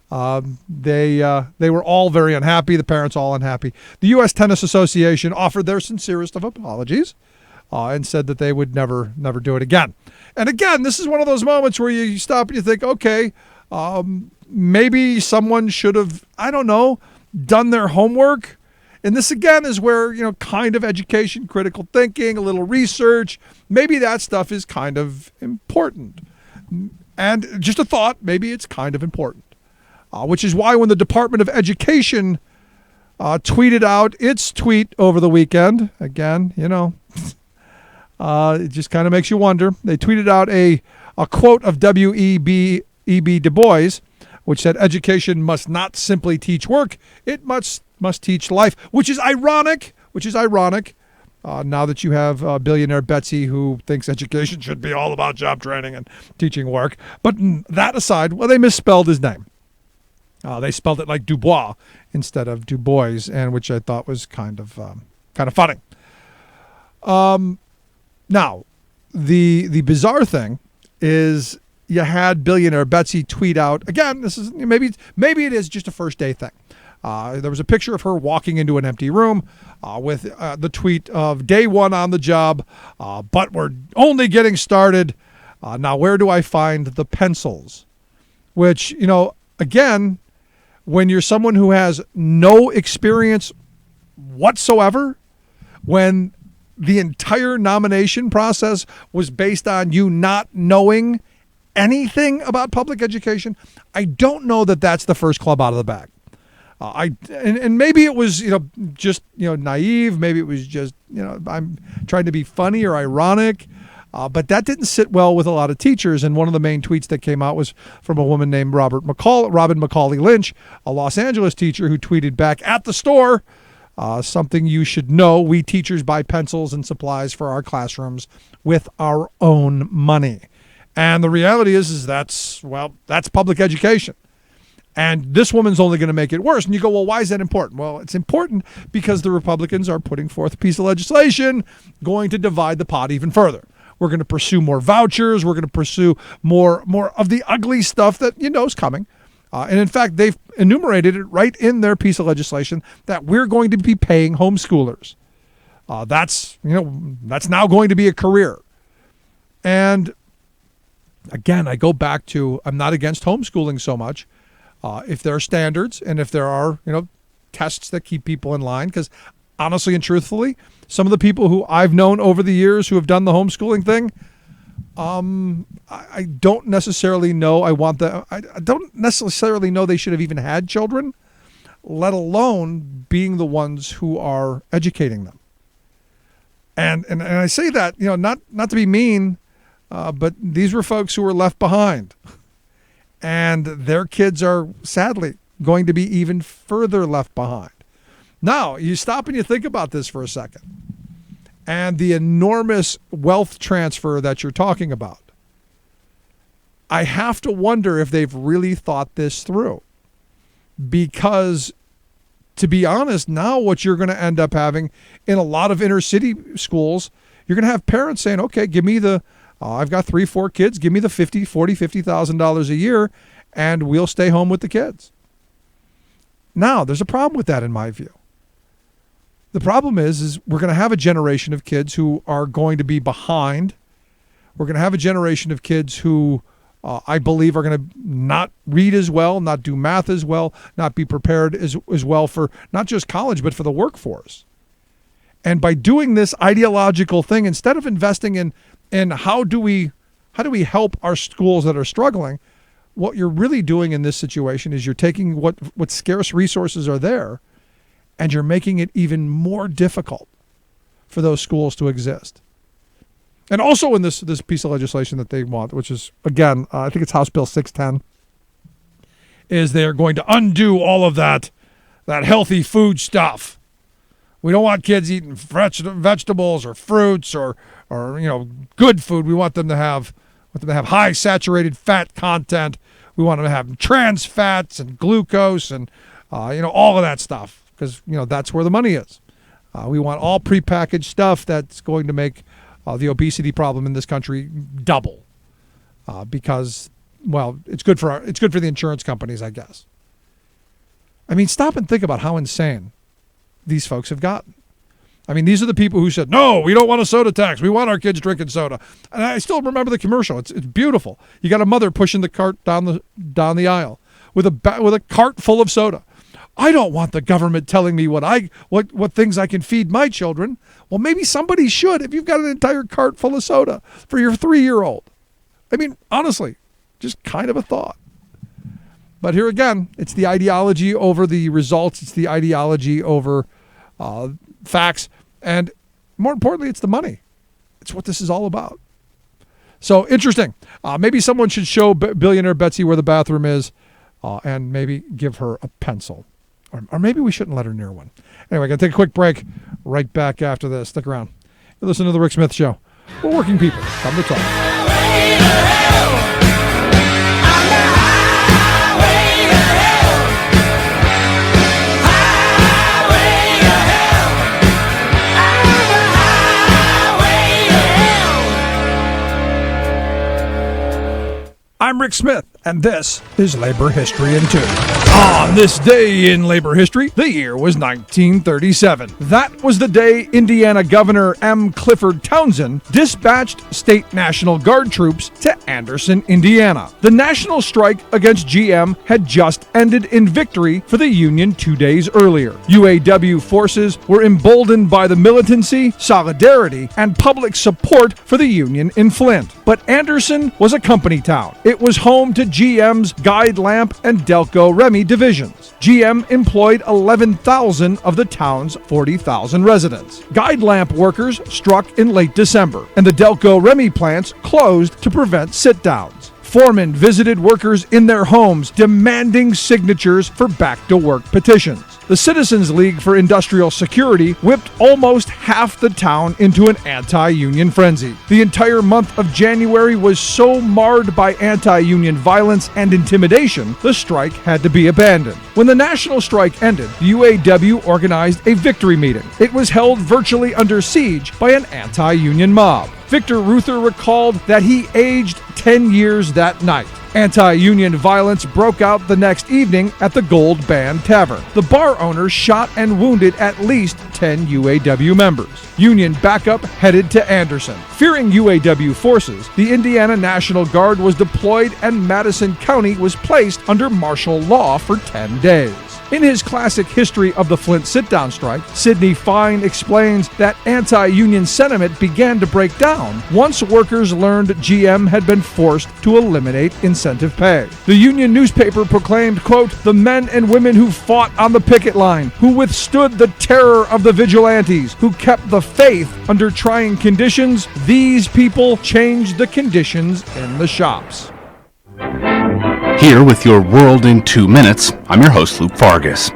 Speaker 1: They were all very unhappy. The parents all unhappy. The U.S. Tennis Association offered their sincerest of apologies and said that they would never do it again. And again, this is one of those moments where you stop and you think, okay. Maybe someone should have, done their homework. And this, again, is where, kind of education, critical thinking, a little research, maybe that stuff is kind of important. And just a thought, maybe it's kind of important. Which is why when the Department of Education tweeted out its tweet over the weekend, again, it just kind of makes you wonder. They tweeted out a quote of W.E.B. Du Bois, which said, education must not simply teach work, it must teach life, which is ironic, now that you have billionaire Betsy who thinks education should be all about job training and teaching work. But that aside, they misspelled his name. They spelled it like Dubois instead of Du Bois, and which I thought was kind of funny. Now, the bizarre thing is, you had billionaire Betsy tweet out, again, this is maybe it is just a first day thing. There was a picture of her walking into an empty room with the tweet of day one on the job, but we're only getting started. Now, where do I find the pencils? Which, again, when you're someone who has no experience whatsoever, when the entire nomination process was based on you not knowing anything about public education, I don't know that that's the first club out of the bag. And maybe it was just naive. Maybe it was just I'm trying to be funny or ironic, but that didn't sit well with a lot of teachers. And one of the main tweets that came out was from a woman named Robin Macaulay Lynch, a Los Angeles teacher who tweeted back at the store something you should know. We teachers buy pencils and supplies for our classrooms with our own money. And the reality is that's public education. And this woman's only going to make it worse. And you go, well, why is that important? Well, it's important because the Republicans are putting forth a piece of legislation going to divide the pot even further. We're going to pursue more vouchers. We're going to pursue more of the ugly stuff that you know is coming. And in fact, they've enumerated it right in their piece of legislation that we're going to be paying homeschoolers. That's now going to be a career. And again, I go back to, I'm not against homeschooling so much. If there are standards and if there are, tests that keep people in line, because honestly and truthfully, some of the people who I've known over the years who have done the homeschooling thing, I don't necessarily know I don't necessarily know they should have even had children, let alone being the ones who are educating them. And I say that, not to be mean, but these were folks who were left behind. And their kids are sadly going to be even further left behind. Now, you stop and you think about this for a second. And the enormous wealth transfer that you're talking about. I have to wonder if they've really thought this through. Because, to be honest, now what you're going to end up having in a lot of inner city schools, you're going to have parents saying, okay, give me I've got 3-4 kids. Give me the $50,000 a year, and we'll stay home with the kids. Now, there's a problem with that in my view. The problem is we're going to have a generation of kids who are going to be behind. We're going to have a generation of kids who I believe are going to not read as well, not do math as well, not be prepared as well for not just college, but for the workforce. And by doing this ideological thing, instead of investing in how do we help our schools that are struggling, what you're really doing in this situation is you're taking what scarce resources are there and you're making it even more difficult for those schools to exist. And also in this piece of legislation that they want, which is, again, I think it's House Bill 610, is they're going to undo all of that healthy food stuff. We don't want kids eating vegetables or fruits or good food. We want them to have high saturated fat content. We want them to have trans fats and glucose and all of that stuff because that's where the money is. We want all prepackaged stuff that's going to make the obesity problem in this country double because it's good for the insurance companies, I guess. I mean, stop and think about how insane these folks have gotten. I mean, these are the people who said, no, we don't want a soda tax. We want our kids drinking soda. And I still remember the commercial. It's beautiful. You got a mother pushing the cart down the aisle with a cart full of soda. I don't want the government telling me what things I can feed my children. Well, maybe somebody should if you've got an entire cart full of soda for your 3-year-old. I mean, honestly, just kind of a thought. But here again, it's the ideology over the results. It's the ideology over facts. And more importantly, it's the money. It's what this is all about. So interesting. Maybe someone should show billionaire Betsy where the bathroom is and maybe give her a pencil. Or maybe we shouldn't let her near one. Anyway, going to take a quick break. Right back after this. Stick around. You listen to The Rick Smith Show. We're working people. Come to talk. I'm Rick Smith, and this is Labor History in 2. On this day in labor history, the year was 1937. That was the day Indiana Governor M. Clifford Townsend dispatched state National Guard troops to Anderson, Indiana. The national strike against GM had just ended in victory for the Union 2 days earlier. UAW forces were emboldened by the militancy, solidarity, and public support for the Union in Flint. But Anderson was a company town. It was home to GM's Guide Lamp and Delco Remy divisions. GM employed 11,000 of the town's 40,000 residents. Guide Lamp workers struck in late December, and the Delco Remy plants closed to prevent sit-downs. Foremen visited workers in their homes demanding signatures for back-to-work petitions. The Citizens League for Industrial Security whipped almost half the town into an anti-union frenzy. The entire month of January was so marred by anti-union violence and intimidation, the strike had to be abandoned. When the national strike ended, the UAW organized a victory meeting. It was held virtually under siege by an anti-union mob. Victor Reuther recalled that he aged 10 years that night. Anti-union violence broke out the next evening at the Gold Band Tavern. The bar owner shot and wounded at least 10 UAW members. Union backup headed to Anderson. Fearing UAW forces, the Indiana National Guard was deployed and Madison County was placed under martial law for 10 days. In his classic History of the Flint sit-down strike, Sidney Fine explains that anti-union sentiment began to break down once workers learned GM had been forced to eliminate incentive pay. The union newspaper proclaimed, quote, "The men and women who fought on the picket line, who withstood the terror of the vigilantes, who kept the faith under trying conditions, these people changed the conditions in the shops."
Speaker 15: Here with your World in 2 Minutes, I'm your host, Luke Vargas.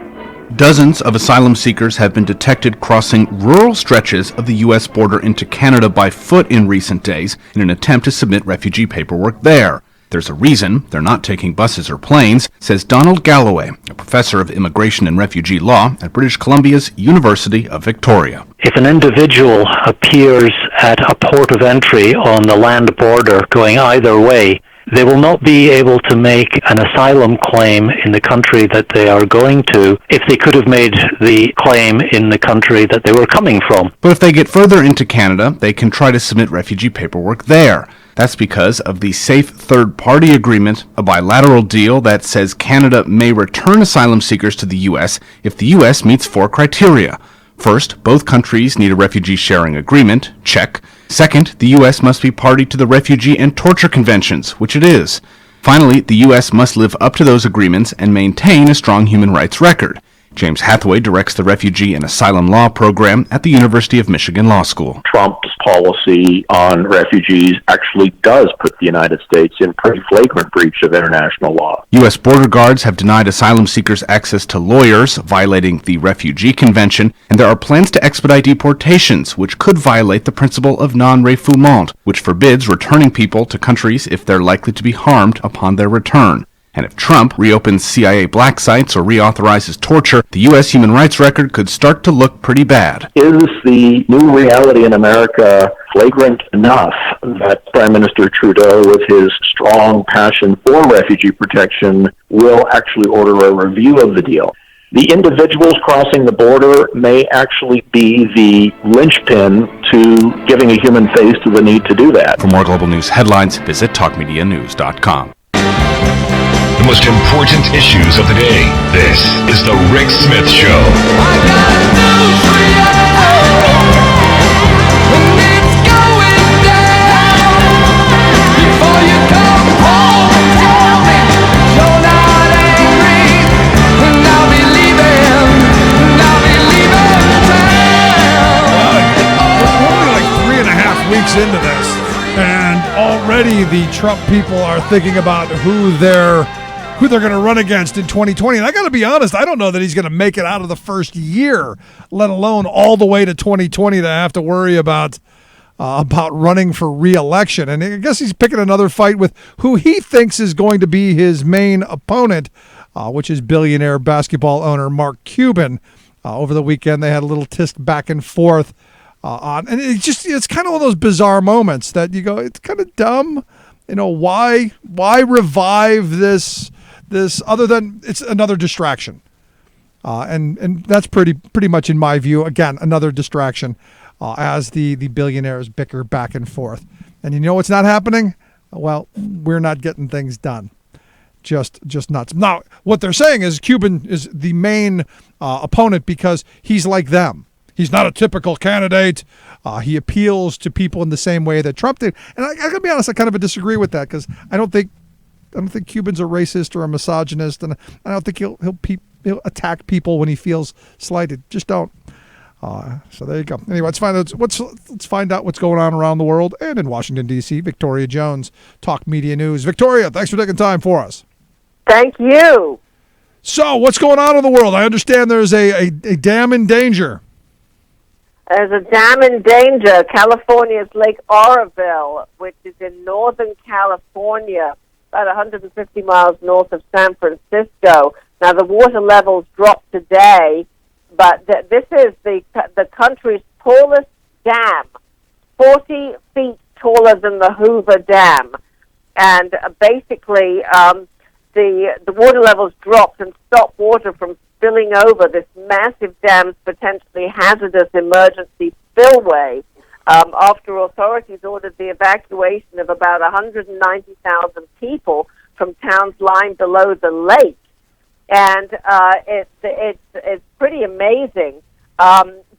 Speaker 15: Dozens of asylum seekers have been detected crossing rural stretches of the U.S. border into Canada by foot in recent days in an attempt to submit refugee paperwork there. There's a reason they're not taking buses or planes, says Donald Galloway, a professor of immigration and refugee law at British Columbia's University of Victoria.
Speaker 16: If an individual appears at a port of entry on the land border going either way, they will not be able to make an asylum claim in the country that they are going to if they could have made the claim in the country that they were coming from.
Speaker 15: But if they get further into Canada, they can try to submit refugee paperwork there. That's because of the Safe Third Party Agreement, a bilateral deal that says Canada may return asylum seekers to the U.S. if the U.S. meets 4 criteria. First, both countries need a refugee sharing agreement, check. Second, the U.S. must be party to the Refugee and Torture Conventions, which it is. Finally, the U.S. must live up to those agreements and maintain a strong human rights record. James Hathaway directs the Refugee and Asylum Law program at the University of Michigan Law School.
Speaker 17: Trump's policy on refugees actually does put the United States in pretty flagrant breach of international law.
Speaker 15: U.S. border guards have denied asylum seekers access to lawyers, violating the Refugee Convention, and there are plans to expedite deportations, which could violate the principle of non-refoulement, which forbids returning people to countries if they're likely to be harmed upon their return. And if Trump reopens CIA black sites or reauthorizes torture, the U.S. human rights record could start to look pretty bad.
Speaker 17: Is the new reality in America flagrant enough that Prime Minister Trudeau, with his strong passion for refugee protection, will actually order a review of the deal? The individuals crossing the border may actually be the linchpin to giving a human face to the need to do that.
Speaker 15: For more global news headlines, visit talkmedianews.com.
Speaker 7: The most important issues of the day. This is the Rick Smith Show.
Speaker 11: I got news for you. It's going down. Before you come home and tell me you're not angry, and I'll be leaving town.
Speaker 1: We're only like 3.5 weeks into this, and already the Trump people are thinking about who they're going to run against in 2020. And I got to be honest, I don't know that he's going to make it out of the first year, let alone all the way to 2020 to have to worry about running for re-election. And I guess he's picking another fight with who he thinks is going to be his main opponent, which is billionaire basketball owner Mark Cuban. Over the weekend, they had a little tist back and forth on, and it's kind of one of those bizarre moments that you go, it's kind of dumb. You know, why revive this other than it's another distraction, and that's pretty much in my view, again, another distraction as the billionaires bicker back and forth. And you know what's not happening? Well, we're not getting things done. Just nuts. Now, what they're saying is Cuban is the main opponent because he's like them. He's not a typical candidate. He appeals to people in the same way that Trump did. And I gotta be honest, I kind of disagree with that because I don't think Cuban's a racist or a misogynist, and I don't think he'll attack people when he feels slighted. Just don't. So there you go. Anyway, let's find out what's going on around the world and in Washington D.C. Victoria Jones, Talk Media News. Victoria, thanks for taking time for us.
Speaker 18: Thank you.
Speaker 1: So, what's going on in the world? I understand there's a dam in danger.
Speaker 18: There's a dam in danger. California's Lake Oroville, which is in northern California, about 150 miles north of San Francisco. Now, the water levels dropped today, but this is the country's tallest dam, 40 feet taller than the Hoover Dam. And basically, the water levels dropped and stopped water from spilling over this massive dam's potentially hazardous emergency spillway after authorities ordered the evacuation of about 190,000 people from towns lying below the lake. And it's pretty amazing.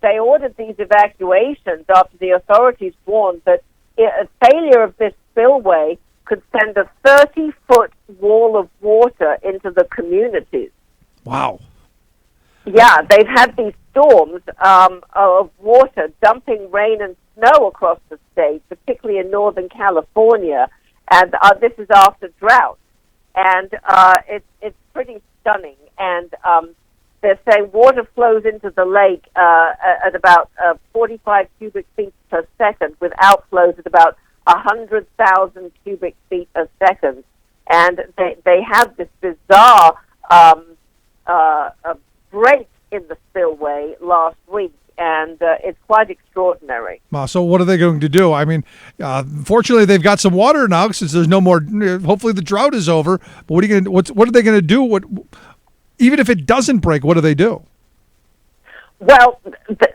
Speaker 18: They ordered these evacuations after the authorities warned that a failure of this spillway could send a 30-foot wall of water into the communities.
Speaker 1: Wow.
Speaker 18: Yeah, they've had these storms of water dumping rain and snow across the state, particularly in Northern California, and this is after drought. And it's pretty stunning. And they're saying water flows into the lake at about 45 cubic feet per second, with outflows at about 100,000 cubic feet a second. And they have this bizarre break in the spillway last week, and it's quite extraordinary.
Speaker 1: So what are they going to do? I mean, fortunately, they've got some water now since there's no more. Hopefully, the drought is over. But what are they going to do? Even if it doesn't break, what do they do?
Speaker 18: Well,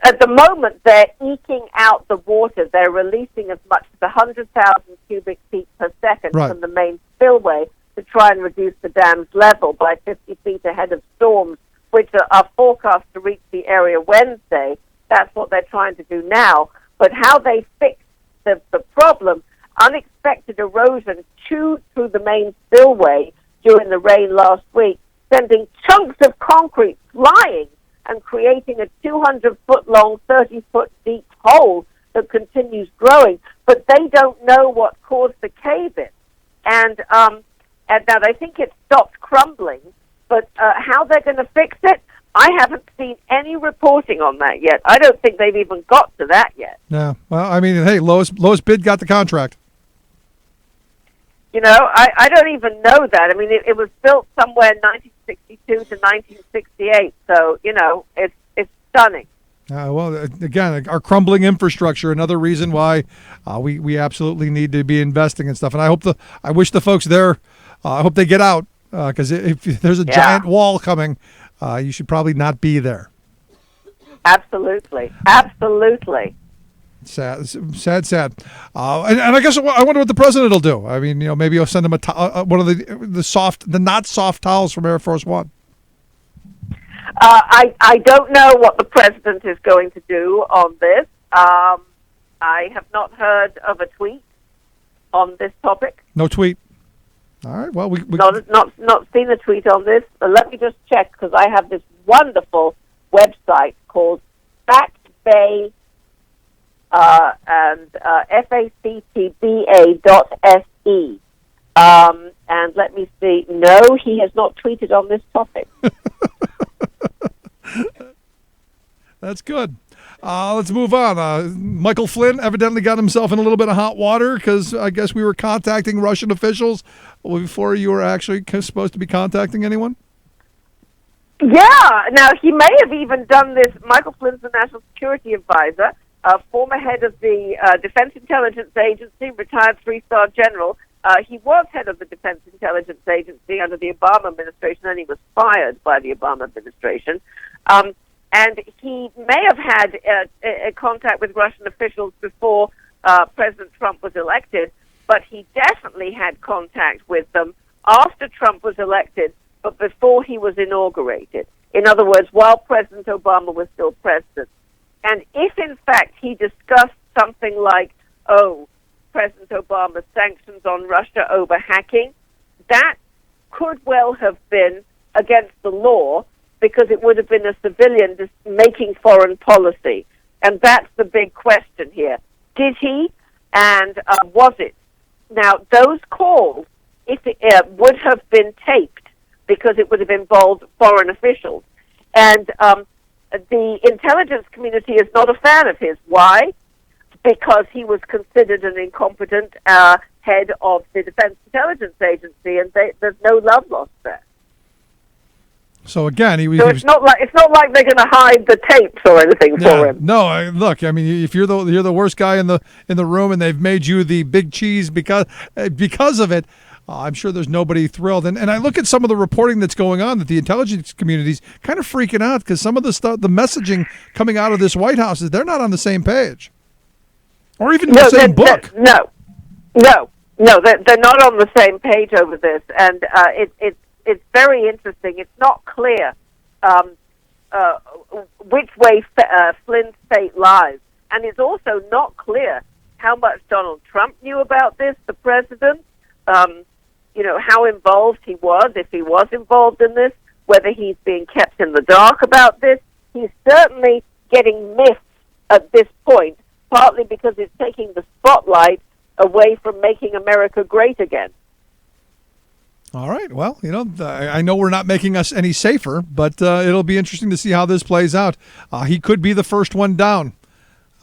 Speaker 18: at the moment, they're eking out the water. They're releasing as much as 100,000 cubic feet per second from the main spillway to try and reduce the dam's level by 50 feet ahead of storms, which are forecast to reach the area Wednesday. That's what they're trying to do now. But how they fix the problem, unexpected erosion chewed through the main spillway during the rain last week, sending chunks of concrete flying and creating a 200-foot-long, 30-foot-deep hole that continues growing. But they don't know what caused the cave-in. And now they think it stopped crumbling, but how they're going to fix it, I haven't seen any reporting on that yet. I don't think they've even got to that yet.
Speaker 1: Yeah. Well, I mean, hey, lowest bid got the contract.
Speaker 18: You know, I don't even know that. I mean, it was built somewhere 1962 to 1968, so, you know, it's stunning.
Speaker 1: Well, again, our crumbling infrastructure, another reason why we absolutely need to be investing in stuff. And I wish the folks there, I hope they get out, because if there's a giant wall coming, you should probably not be there.
Speaker 18: Absolutely. Absolutely.
Speaker 1: Sad. And I guess I wonder what the president will do. I mean, you know, maybe he'll send him one of the not soft towels from Air Force One.
Speaker 18: I don't know what the president is going to do on this. I have not heard of a tweet on this topic.
Speaker 1: No tweet. All right. Well, we
Speaker 18: not seen a tweet on this. But let me just check, because I have this wonderful website called FactBay and factba.se. And let me see. No, he has not tweeted on this topic.
Speaker 1: That's good. Let's move on. Michael Flynn evidently got himself in a little bit of hot water because I guess we were contacting Russian officials before you were actually supposed to be contacting anyone.
Speaker 18: Yeah. Now, he may have even done this. Michael Flynn's the National Security Advisor, former head of the Defense Intelligence Agency, retired three-star general. He was head of the Defense Intelligence Agency under the Obama administration, and he was fired by the Obama administration. And he may have had a contact with Russian officials before President Trump was elected, but he definitely had contact with them after Trump was elected, but before he was inaugurated. In other words, while President Obama was still president. And if, in fact, he discussed something like, President Obama's sanctions on Russia over hacking, that could well have been against the law, because it would have been a civilian just making foreign policy. And that's the big question here. Did he, and was it? Now, those calls, if it would have been taped, because it would have involved foreign officials. And the intelligence community is not a fan of his. Why? Because he was considered an incompetent head of the Defense Intelligence Agency, and there's no love lost there.
Speaker 1: So again,
Speaker 18: it's not like they're going to hide the tapes or anything for him.
Speaker 1: No, look, I mean, if you're the worst guy in the room, and they've made you the big cheese because of it, I'm sure there's nobody thrilled. And I look at some of the reporting that's going on, that the intelligence community's kind of freaking out because some of the stuff, the messaging coming out of this White House is they're not on the same page, or even the same book.
Speaker 18: No, they're not on the same page over this, and it's very interesting. It's not clear which way Flynn's fate lies. And it's also not clear how much Donald Trump knew about this, the president, how involved he was, if he was involved in this, whether he's being kept in the dark about this. He's certainly getting missed at this point, partly because it's taking the spotlight away from making America great again.
Speaker 1: All right. Well, I know we're not making us any safer, but it'll be interesting to see how this plays out. He could be the first one down.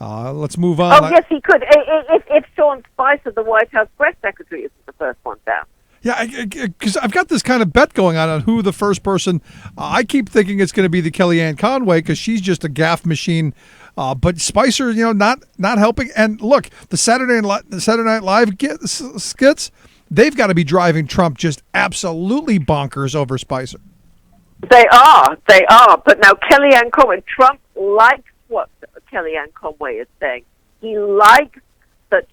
Speaker 1: Let's move on.
Speaker 18: Oh, yes, he could. If Sean Spicer, the White House press secretary, isn't the first one down.
Speaker 1: Yeah, because I've got this kind of bet going on who the first person. I keep thinking it's going to be the Kellyanne Conway because she's just a gaffe machine. But Spicer, not helping. And look, the Saturday Night Live skits, they've got to be driving Trump just absolutely bonkers over Spicer.
Speaker 18: They are. But now Kellyanne Conway, Trump likes what Kellyanne Conway is saying. He likes what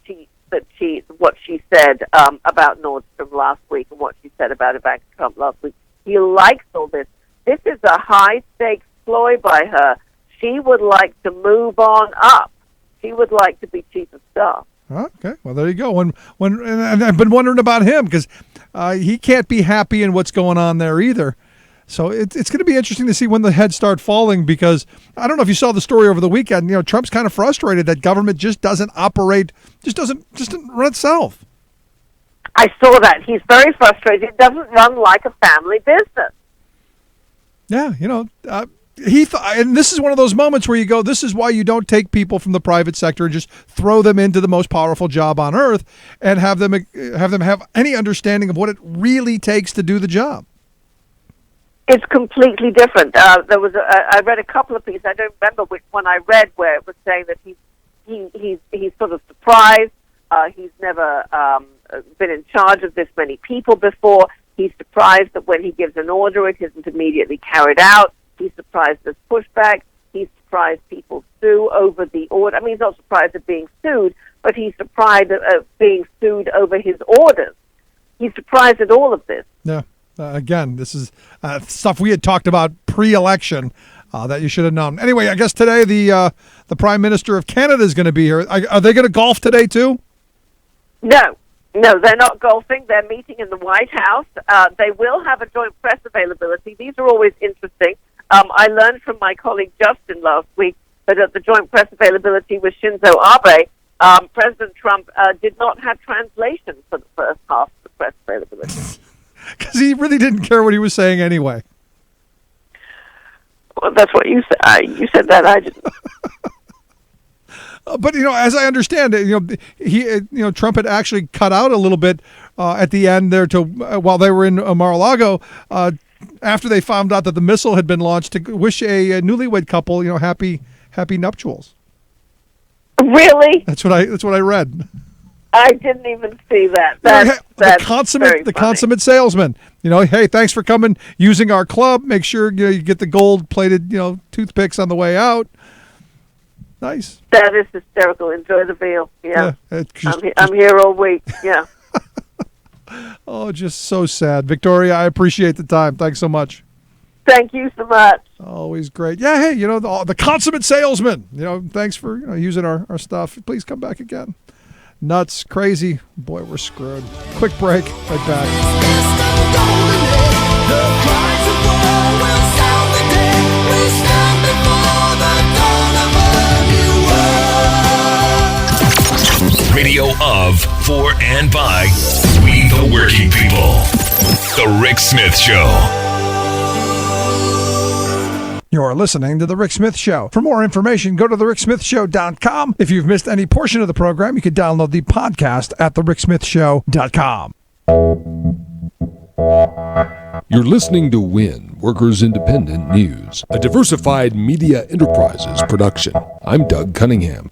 Speaker 18: she said about Nordstrom last week and what she said about Ivanka Trump last week. He likes all this. This is a high-stakes ploy by her. She would like to move on up. She would like to be chief of staff.
Speaker 1: Okay, well there you go. And I've been wondering about him because he can't be happy in what's going on there either. So it's going to be interesting to see when the heads start falling because I don't know if you saw the story over the weekend. Trump's kind of frustrated that government just doesn't operate, just doesn't run itself.
Speaker 18: I saw that. He's very frustrated. It doesn't run like a family business.
Speaker 1: Yeah, and this is one of those moments where you go, this is why you don't take people from the private sector and just throw them into the most powerful job on earth and have them have any understanding of what it really takes to do the job.
Speaker 18: It's completely different. I read a couple of pieces. I don't remember which one I read where it was saying that he's sort of surprised. He's never been in charge of this many people before. He's surprised that when he gives an order, it isn't immediately carried out. He's surprised there's pushback. He's surprised people sue over the order. I mean, he's not surprised at being sued, but he's surprised at being sued over his orders. He's surprised at all of this.
Speaker 1: Yeah. Again, this is stuff we had talked about pre-election that you should have known. Anyway, I guess today the Prime Minister of Canada is going to be here. Are they going to golf today too?
Speaker 18: No, they're not golfing. They're meeting in the White House. They will have a joint press availability. These are always interesting. I learned from my colleague Justin last week that at the joint press availability with Shinzo Abe, President Trump did not have translation for the first half of the press availability.
Speaker 1: Because he really didn't care what he was saying anyway.
Speaker 18: Well, that's what you said. You said that. I didn't.
Speaker 1: But as I understand it, Trump had actually cut out a little bit at the end there while they were in Mar-a-Lago after they found out that the missile had been launched to wish a newlywed couple happy nuptials.
Speaker 18: Really?
Speaker 1: That's what I read.
Speaker 18: I didn't even see that.
Speaker 1: The consummate salesman. Hey, thanks for coming, using our club. Make sure you get the gold-plated toothpicks on the way out. Nice.
Speaker 18: That is hysterical. Enjoy the meal. Yeah. I'm here all week. Yeah.
Speaker 1: Oh, just so sad. Victoria, I appreciate the time. Thanks so much.
Speaker 18: Thank you so much.
Speaker 1: Always great. Yeah, hey, the consummate salesman. Thanks for using our stuff. Please come back again. Nuts, crazy. Boy, we're screwed. Quick break. Right back.
Speaker 7: Radio of, for, and by we the working people. The Rick Smith Show.
Speaker 1: You're listening to The Rick Smith Show. For more information, go to thericksmithshow.com. If you've missed any portion of the program, you can download the podcast at thericksmithshow.com.
Speaker 2: You're listening to WIN, Workers Independent News, a diversified media enterprises production. I'm Doug Cunningham.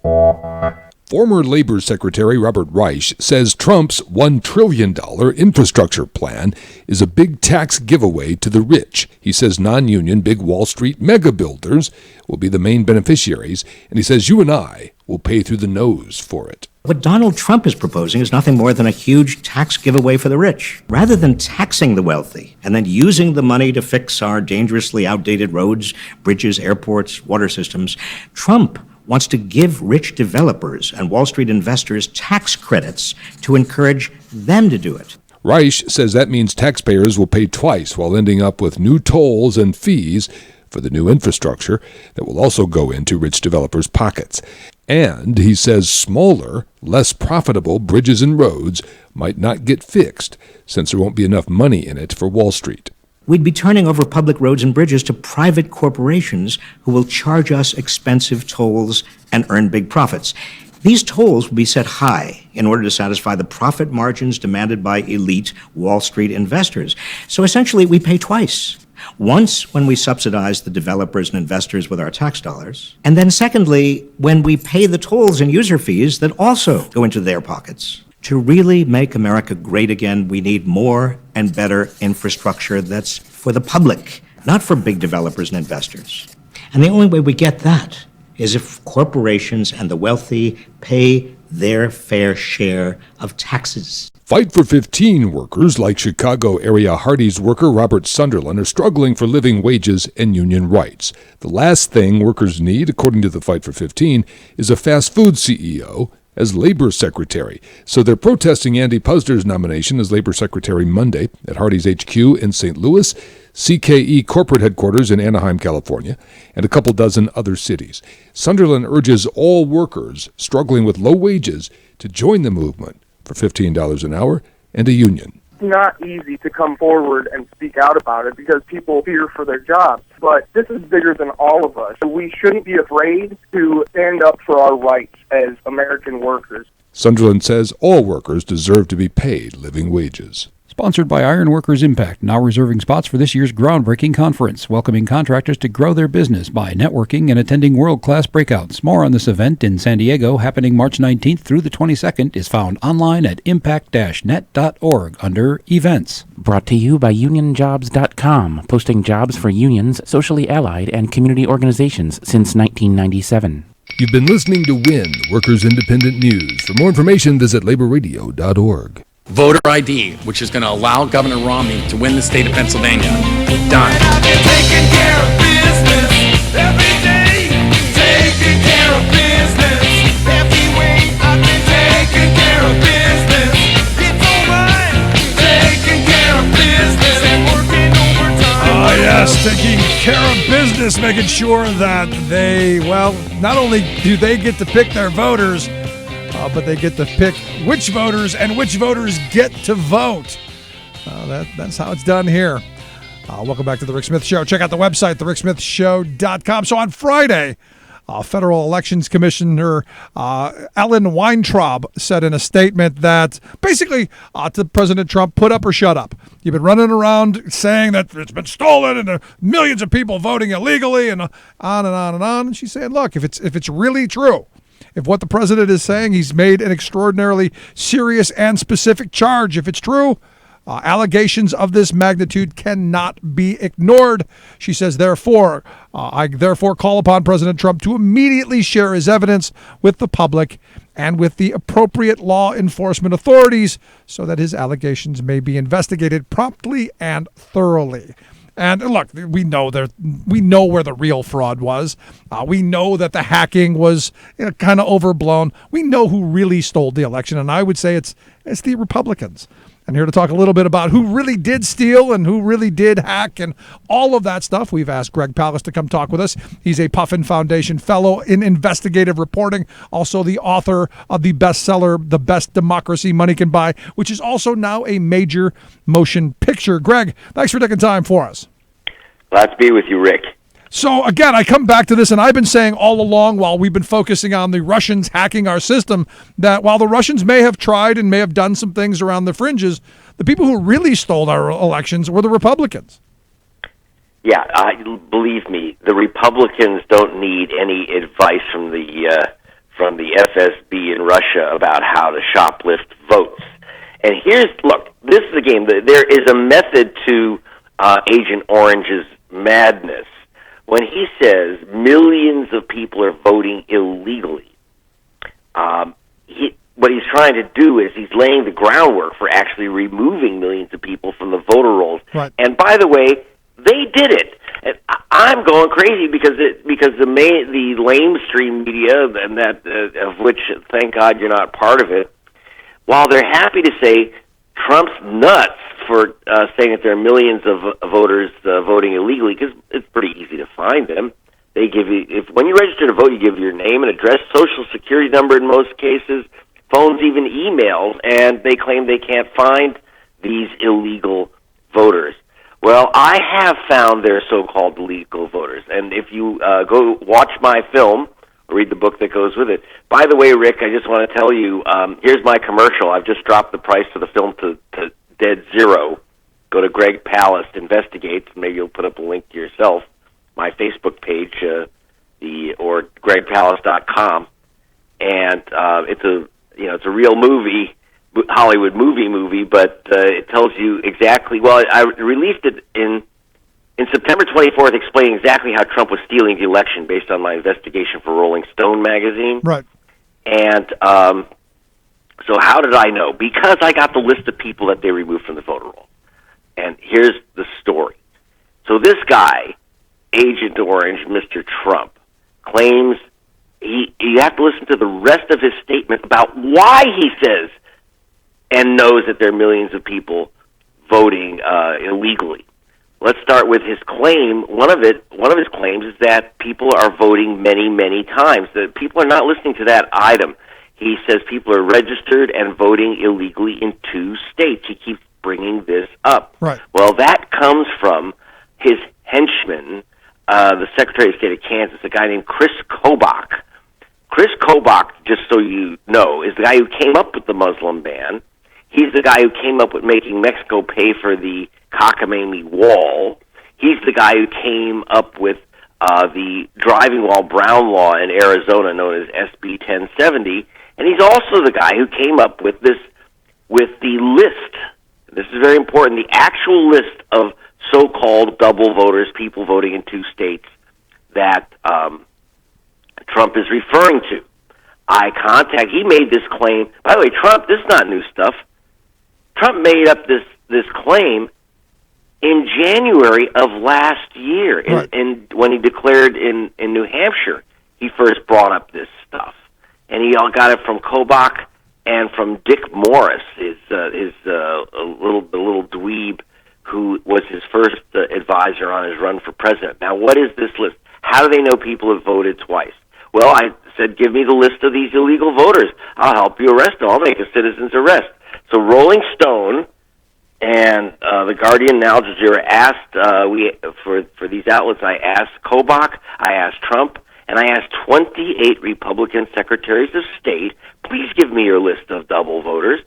Speaker 2: Former Labor Secretary Robert Reich says Trump's $1 trillion infrastructure plan is a big tax giveaway to the rich. He says non-union big Wall Street mega builders will be the main beneficiaries, and he says you and I will pay through the nose for it.
Speaker 3: What Donald Trump is proposing is nothing more than a huge tax giveaway for the rich. Rather than taxing the wealthy and then using the money to fix our dangerously outdated roads, bridges, airports, water systems, Trump wants to give rich developers and Wall Street investors tax credits to encourage them to do it.
Speaker 2: Reich says that means taxpayers will pay twice while ending up with new tolls and fees for the new infrastructure that will also go into rich developers' pockets. And he says smaller, less profitable bridges and roads might not get fixed since there won't be enough money in it for Wall Street.
Speaker 3: We'd be turning over public roads and bridges to private corporations who will charge us expensive tolls and earn big profits. These tolls will be set high in order to satisfy the profit margins demanded by elite Wall Street investors. So essentially, we pay twice. Once, when we subsidize the developers and investors with our tax dollars, and then secondly, when we pay the tolls and user fees that also go into their pockets. To really make America great again, we need more and better infrastructure that's for the public, not for big developers and investors. And the only way we get that is if corporations and the wealthy pay their fair share of taxes.
Speaker 2: Fight for 15 workers like Chicago area Hardee's worker Robert Sunderland are struggling for living wages and union rights. The last thing workers need, according to the Fight for 15, is a fast food CEO as Labor Secretary. So they're protesting Andy Puzder's nomination as Labor Secretary Monday at Hardee's HQ in St. Louis, CKE corporate headquarters in Anaheim, California, and a couple dozen other cities. Sunderland urges all workers struggling with low wages to join the movement for $15 an hour and a union.
Speaker 4: It's not easy to come forward and speak out about it because people fear for their jobs. But this is bigger than all of us. We shouldn't be afraid to stand up for our rights as American workers.
Speaker 2: Sunderland says all workers deserve to be paid living wages.
Speaker 5: Sponsored by Iron Workers Impact, now reserving spots for this year's groundbreaking conference, welcoming contractors to grow their business by networking and attending world-class breakouts. More on this event in San Diego, happening March 19th through the 22nd, is found online at impact-net.org under Events.
Speaker 6: Brought to you by UnionJobs.com, posting jobs for unions, socially allied, and community organizations since 1997.
Speaker 2: You've been listening to WIN, Workers Independent News. For more information, visit laborradio.org.
Speaker 14: Voter ID, which is going to allow Governor Romney to win the state of Pennsylvania. Done.
Speaker 11: Taking care of business every day. Taking care of business every way. I've been taking care of business. It's alright. Taking care of business and working overtime.
Speaker 1: Yes, taking care of business, making sure that they, well, not only do they get to pick their voters, but they get to pick which voters and which voters get to vote. That's how it's done here. Welcome back to The Rick Smith Show. Check out the website, thericksmithshow.com. So on Friday, Federal Elections Commissioner Alan Weintraub said in a statement that basically to President Trump, put up or shut up. You've been running around saying that it's been stolen and millions of people voting illegally and on and on and on. And she's saying, look, if it's really true, if what the president is saying, he's made an extraordinarily serious and specific charge. If it's true, allegations of this magnitude cannot be ignored. She says, therefore, I call upon President Trump to immediately share his evidence with the public and with the appropriate law enforcement authorities so that his allegations may be investigated promptly and thoroughly. And look, we know where the real fraud was. We know that the hacking was kind of overblown. We know who really stole the election, and I would say it's the Republicans. And here to talk a little bit about who really did steal and who really did hack and all of that stuff, we've asked Greg Palast to come talk with us. He's a Puffin Foundation Fellow in Investigative Reporting, also the author of the bestseller, The Best Democracy Money Can Buy, which is also now a major motion picture. Greg, thanks for taking time for us.
Speaker 19: Glad to be with you, Rick.
Speaker 1: So, again, I come back to this, and I've been saying all along while we've been focusing on the Russians hacking our system, that while the Russians may have tried and may have done some things around the fringes, the people who really stole our elections were the Republicans.
Speaker 19: Yeah, believe me, the Republicans don't need any advice from the FSB in Russia about how to shoplift votes. And look, this is a game. There is a method to Agent Orange's madness. When he says millions of people are voting illegally, what he's trying to do is he's laying the groundwork for actually removing millions of people from the voter rolls.
Speaker 1: Right.
Speaker 19: And by the way, they did it. And I'm going crazy because the lamestream media, and that of which thank God you're not part of it, while they're happy to say Trump's nuts for saying that there are millions of voters voting illegally, because it's pretty easy to find them. They give you, when you register to vote, you give your name and address, social security number in most cases, phones, even emails, and they claim they can't find these illegal voters. Well, I have found their so-called illegal voters, and if you go watch my film, or read the book that goes with it. By the way, Rick, I just want to tell you, here's my commercial. I've just dropped the price of the film to dead zero. Go to Greg Palast Investigates. Maybe you'll put up a link to yourself. My Facebook page, or gregpalast.com, and it's a real movie, Hollywood movie, but it tells you exactly. Well, I released it in September 24th, explaining exactly how Trump was stealing the election based on my investigation for Rolling Stone magazine.
Speaker 1: Right.
Speaker 19: And so how did I know? Because I got the list of people that they removed from the voter roll. And here's the story. So this guy, Agent Orange, Mr. Trump, claims you have to listen to the rest of his statement about why he says and knows that there are millions of people voting illegally. Let's start with his claim. One of his claims is that people are voting many, many times. That people are not listening to that item. He says people are registered and voting illegally in 2 states. He keeps bringing this up.
Speaker 1: Right.
Speaker 19: Well, that comes from his henchman, the Secretary of State of Kansas, a guy named Chris Kobach. Chris Kobach, just so you know, is the guy who came up with the Muslim ban. He's the guy who came up with making Mexico pay for the cockamamie wall. He's the guy who came up with the driving while brown law in Arizona, known as SB 1070, and he's also the guy who came up with the list. This is very important. The actual list of so-called double voters, people voting in 2 states, that Trump is referring to. He made this claim. By the way, Trump, this is not new stuff. Trump made up this claim in January of last year, and when he declared in New Hampshire, he first brought up this stuff, and he all got it from Kobach and from Dick Morris, the little dweeb who was his first advisor on his run for president. Now, what is this list? How do they know people have voted twice? Well, I said, give me the list of these illegal voters. I'll help you arrest them. I'll make a citizen's arrest. So Rolling Stone and The Guardian and Al Jazeera asked, for these outlets, I asked Kobach, I asked Trump, and I asked 28 Republican secretaries of state, please give me your list of double voters,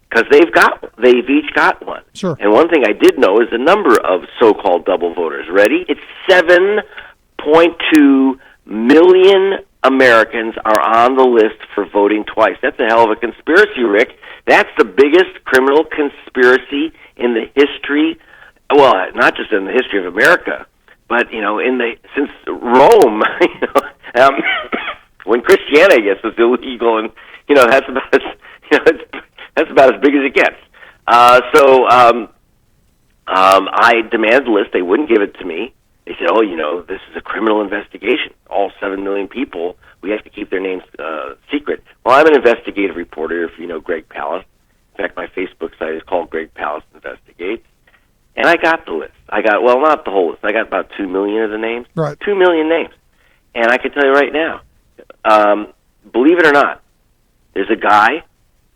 Speaker 19: because they've each got one.
Speaker 1: Sure.
Speaker 19: And one thing I did know is the number of so-called double voters. Ready? It's 7.2 million Americans are on the list for voting twice. That's a hell of a conspiracy, Rick. That's the biggest criminal conspiracy in the history, well, not just in the history of America, but, since Rome, when Christianity, I guess, was illegal, and, that's about as big as it gets. I demanded the list. They wouldn't give it to me. They said, this is a criminal investigation. All 7 million people, we have to keep their names secret. Well, I'm an investigative reporter, if you know Greg Palast. In fact, my Facebook site is called Greg Palast Investigates. And I got the list. Not the whole list. I got about 2 million of the names.
Speaker 1: Right.
Speaker 19: 2 million names. And I can tell you right now, believe it or not, there's a guy,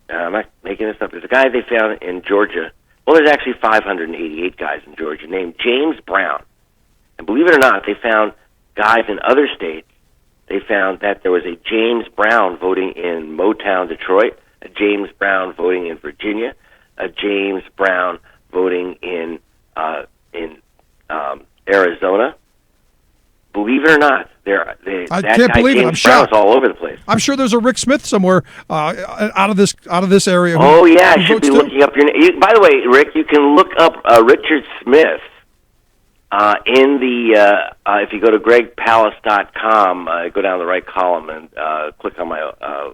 Speaker 19: I'm not making this up, there's a guy they found in Georgia. Well, there's actually 588 guys in Georgia named James Brown. And believe it or not, they found guys in other states, they found that there was a James Brown voting in Motown, Detroit, a James Brown voting in Virginia, a James Brown voting in Arizona. Believe it or not,
Speaker 1: I can't believe it. I'm
Speaker 19: James Brown
Speaker 1: shocked.
Speaker 19: is all over the place.
Speaker 1: I'm sure there's a Rick Smith somewhere out of this area.
Speaker 19: Oh yeah, I should be looking up your name. By the way, Rick, you can look up Richard Smith in the if you go to gregpalace.com, go down the right column and click on my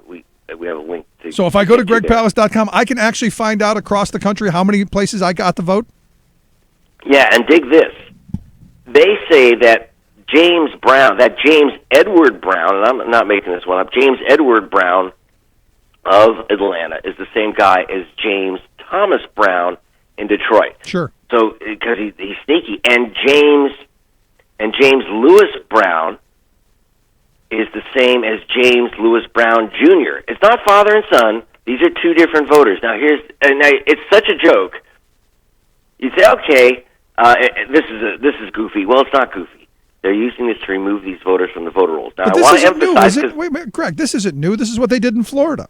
Speaker 19: we have a link to.
Speaker 1: So if I go to gregpalace.com, I can actually find out across the country how many places I got to vote?
Speaker 19: Yeah, and dig this. They say that James Edward Brown, and I'm not making this one up, James Edward Brown of Atlanta is the same guy as James Thomas Brown in Detroit.
Speaker 1: Sure.
Speaker 19: So, because he's sneaky. And James Lewis Brown is the same as James Lewis Brown Jr. It's not father and son. These are two different voters. Now, it's such a joke. You say, okay, this is goofy. Well, it's not goofy. They're using this to remove these voters from the voter rolls. Now,
Speaker 1: But
Speaker 19: I
Speaker 1: this
Speaker 19: want to
Speaker 1: isn't new,
Speaker 19: emphasize...
Speaker 1: is it? Wait a minute, Greg, this isn't new. This is what they did in Florida.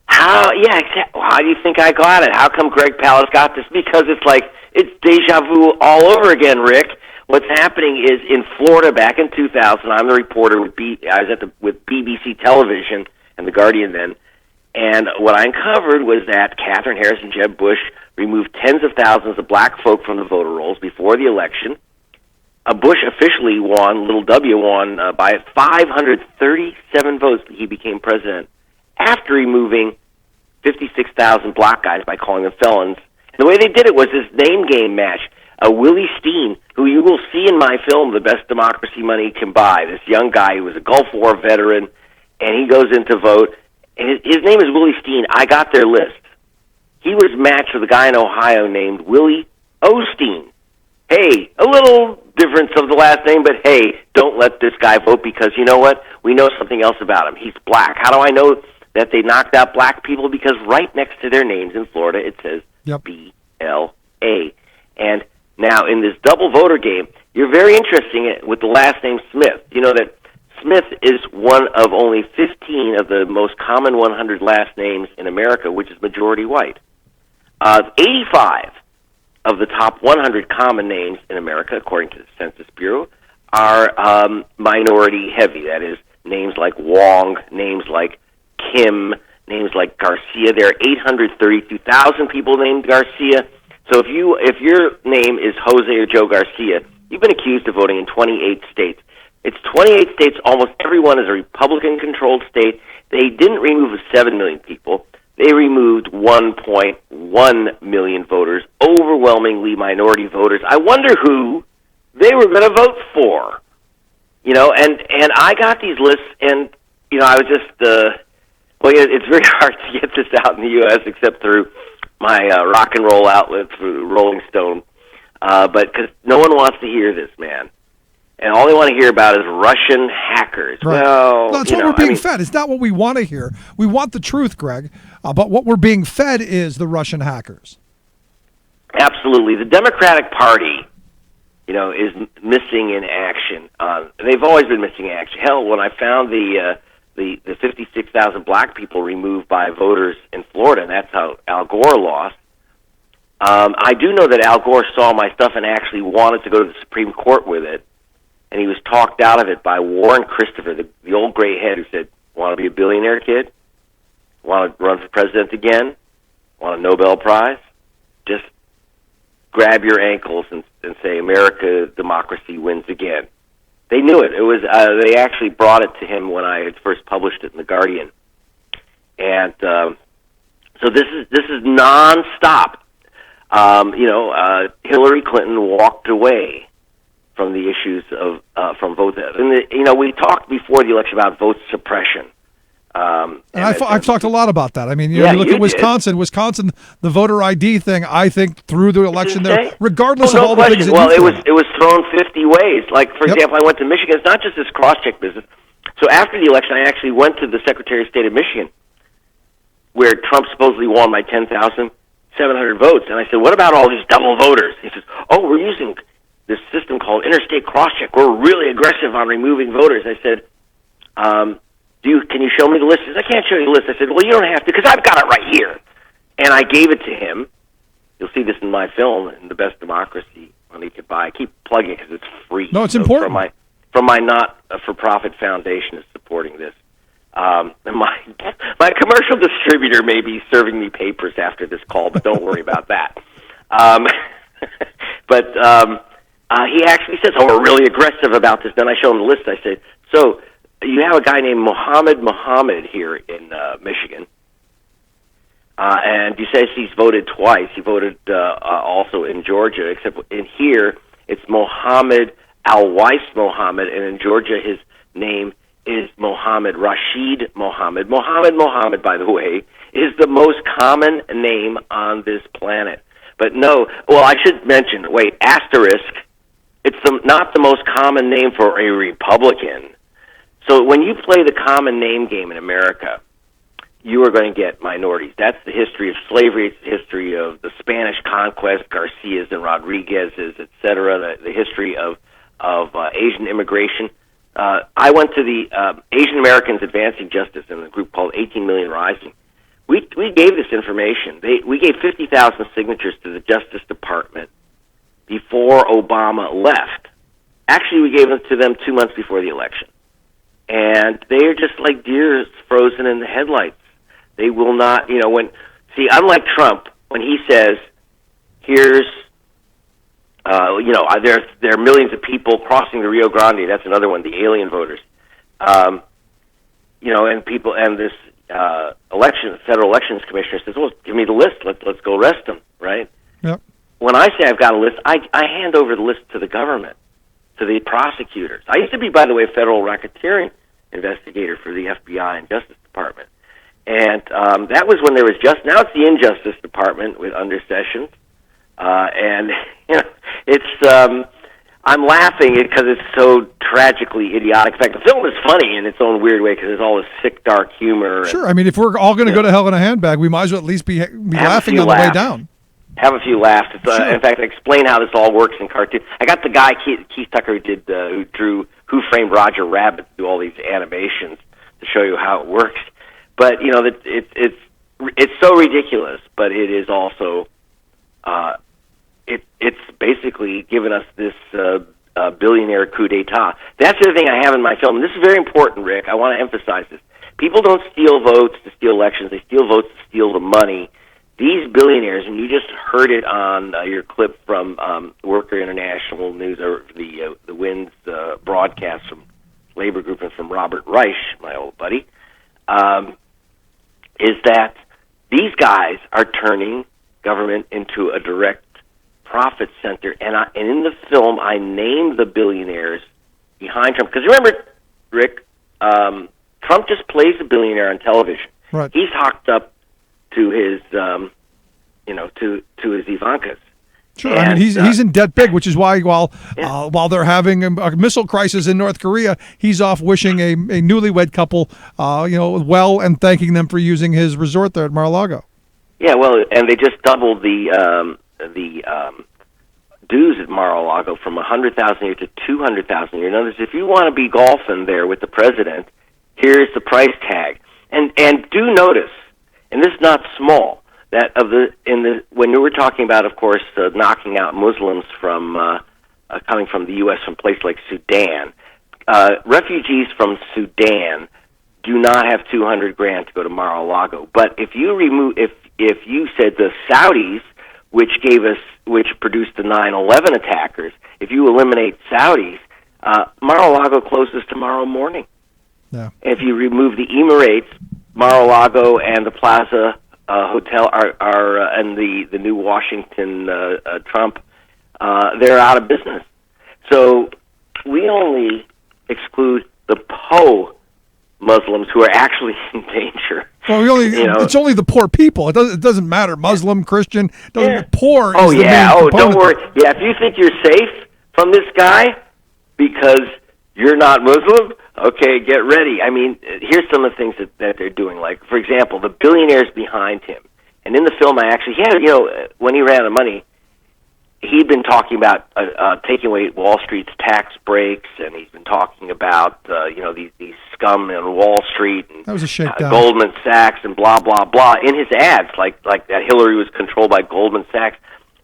Speaker 19: How do you think I got it? How come Greg Palast got this? Because it's deja vu all over again, Rick. What's happening is in Florida back in 2000, I'm the reporter with BBC Television and The Guardian then, and what I uncovered was that Katherine Harris and Jeb Bush removed tens of thousands of black folk from the voter rolls before the election. Bush officially won, little W won, by 537 votes. He became president after removing 56,000 black guys by calling them felons. And the way they did it was this name game match. Willie Steen, who you will see in my film, The Best Democracy Money Can Buy, this young guy who was a Gulf War veteran, and he goes in to vote. And his name is Willie Steen. I got their list. He was matched with a guy in Ohio named Willie Osteen. Hey, a little difference of the last name, but hey, don't let this guy vote because you know what? We know something else about him. He's black. How do I know that they knocked out black people? Because right next to their names in Florida, it says BLA. And now in this double voter game, you're very interesting with the last name Smith. You know that Smith is one of only 15 of the most common 100 last names in America, which is majority white. 85 of the top 100 common names in America, according to the Census Bureau, are minority heavy. That is, names like Wong, names like Kim, names like Garcia. There are 832,000 people named Garcia. So if your name is Jose or Joe Garcia, you've been accused of voting in 28 states. It's 28 states. Almost everyone is a Republican-controlled state. They didn't remove 7 million people. They removed 1.1 million voters, overwhelmingly minority voters. I wonder who they were going to vote for. You know, and I got these lists, and, you know, I was just, it's very hard to get this out in the U.S. except through my rock and roll outlet, through Rolling Stone. But because no one wants to hear this, man. And all they want to hear about is Russian hackers.
Speaker 1: Right.
Speaker 19: Well,
Speaker 1: that's what we're being fed. It's not what we want to hear. We want the truth, Greg. But what we're being fed is the Russian hackers.
Speaker 19: Absolutely. The Democratic Party, you know, is missing in action. They've always been missing in action. Hell, when I found the 56,000 black people removed by voters in Florida, and that's how Al Gore lost, I do know that Al Gore saw my stuff and actually wanted to go to the Supreme Court with it. And he was talked out of it by Warren Christopher, the old gray head who said, want to be a billionaire, kid? Want to run for president again? Want a Nobel Prize? Just grab your ankles and say, America, democracy wins again. They knew it. It was they actually brought it to him when I had first published it in The Guardian. And so this is nonstop. Hillary Clinton walked away from the issues of from vote. And we talked before the election about vote suppression.
Speaker 1: And I've talked a lot about that. I mean, you look at Wisconsin. Wisconsin, the voter ID thing, I think through the election there, regardless of all the things.
Speaker 19: Well, it was thrown 50 ways. Like, for example, I went to Michigan. It's not just this cross-check business. So after the election, I actually went to the Secretary of State of Michigan, where Trump supposedly won by 10,700 votes. And I said, what about all these double voters? He says, we're using this system called interstate crosscheck. We're really aggressive on removing voters. I said, can you show me the list? He said, I can't show you the list. I said, well, you don't have to, because I've got it right here. And I gave it to him. You'll see this in my film, in The Best Democracy, when you could buy. I keep plugging it because it's free.
Speaker 1: No, it's important.
Speaker 19: From my not-for-profit foundation is supporting this. And my commercial distributor may be serving me papers after this call, but don't worry about that. But he actually says, we're really aggressive about this. Then I show him the list. I said, so you have a guy named Mohammed here in Michigan. And he says he's voted twice. He voted also in Georgia, except in here it's Mohammed Al-Weiss Mohammed, and in Georgia his name is Mohammed Rashid Mohammed. Mohammed, by the way, is the most common name on this planet. But no, well, I should mention, asterisk, it's not the most common name for a Republican. So when you play the common name game in America, you are going to get minorities. That's the history of slavery. It's the history of the Spanish conquest, Garcias and Rodriguez's, et cetera, the history of Asian immigration. I went to the Asian Americans Advancing Justice in a group called 18 Million Rising. We gave this information. We gave 50,000 signatures to the Justice Department before Obama left. Actually, we gave it to them 2 months before the election. And they are just like deer frozen in the headlights. They will not, unlike Trump, when he says, here's, there are millions of people crossing the Rio Grande. That's another one, the alien voters. And this federal elections commissioner says, well, give me the list. Let's go arrest them, right?
Speaker 1: Yep.
Speaker 19: When I say I've got a list, I hand over the list to the government, to the prosecutors. I used to be, by the way, a federal racketeering investigator for the FBI and Justice Department. And that was when there was now it's the Injustice Department under Sessions. And, it's, I'm laughing because it's so tragically idiotic. In fact, the film is funny in its own weird way because there's all this sick, dark humor.
Speaker 1: Sure. I mean, if we're all going to go to hell in a handbag, we might as well at least be laughing on the way down.
Speaker 19: Have a few laughs. Sure. In fact, I explain how this all works in cartoon. I got the guy, Keith Tucker, who drew Who Framed Roger Rabbit, to do all these animations to show you how it works. But, it's so ridiculous, but it is also, it's basically given us this billionaire coup d'etat. That's the other thing I have in my film, and this is very important, Rick. I want to emphasize this. People don't steal votes to steal elections. They steal votes to steal the money. These billionaires, and you just heard it on your clip from Worker International News, or the WINS broadcast from Labor Group and from Robert Reich, my old buddy, is that these guys are turning government into a direct profit center. And in the film, I named the billionaires behind Trump. Because remember, Rick, Trump just plays a billionaire on television.
Speaker 1: Right. He's
Speaker 19: hooked up to his, to his Ivankas.
Speaker 1: Sure, and, I mean he's in debt big, which is why while they're having a missile crisis in North Korea, he's off wishing a newlywed couple, well, and thanking them for using his resort there at Mar-a-Lago.
Speaker 19: Yeah, well, and they just doubled the dues at Mar-a-Lago from $100,000 a year to $200,000 a year. In other words, if you want to be golfing there with the president, here's the price tag. And do notice, and this is not small, that when you were talking about, of course, knocking out Muslims from coming from the U.S. from places like Sudan, refugees from Sudan do not have $200,000 to go to Mar-a-Lago. But if you if you said the Saudis, which produced the 9/11 attackers, if you eliminate Saudis, Mar-a-Lago closes tomorrow morning.
Speaker 1: Yeah.
Speaker 19: If you remove the Emirates, Mar-a-Lago and the Plaza Hotel and the new Washington Trump, they're out of business. So we only exclude the Muslims who are actually in danger.
Speaker 1: Well, it's only the poor people. It doesn't matter, Muslim, Christian. Poor.
Speaker 19: Oh,
Speaker 1: is the
Speaker 19: yeah.
Speaker 1: main
Speaker 19: Oh,
Speaker 1: component.
Speaker 19: don't worry. Yeah, if you think you're safe from this guy because you're not Muslim, okay, get ready. I mean, here's some of the things that they're doing. Like, for example, the billionaires behind him. And in the film, when he ran out of money, he'd been talking about taking away Wall Street's tax breaks, and he's been talking about these scum in Wall Street and
Speaker 1: That was a shakedown.
Speaker 19: Goldman Sachs and blah blah blah in his ads, like that Hillary was controlled by Goldman Sachs.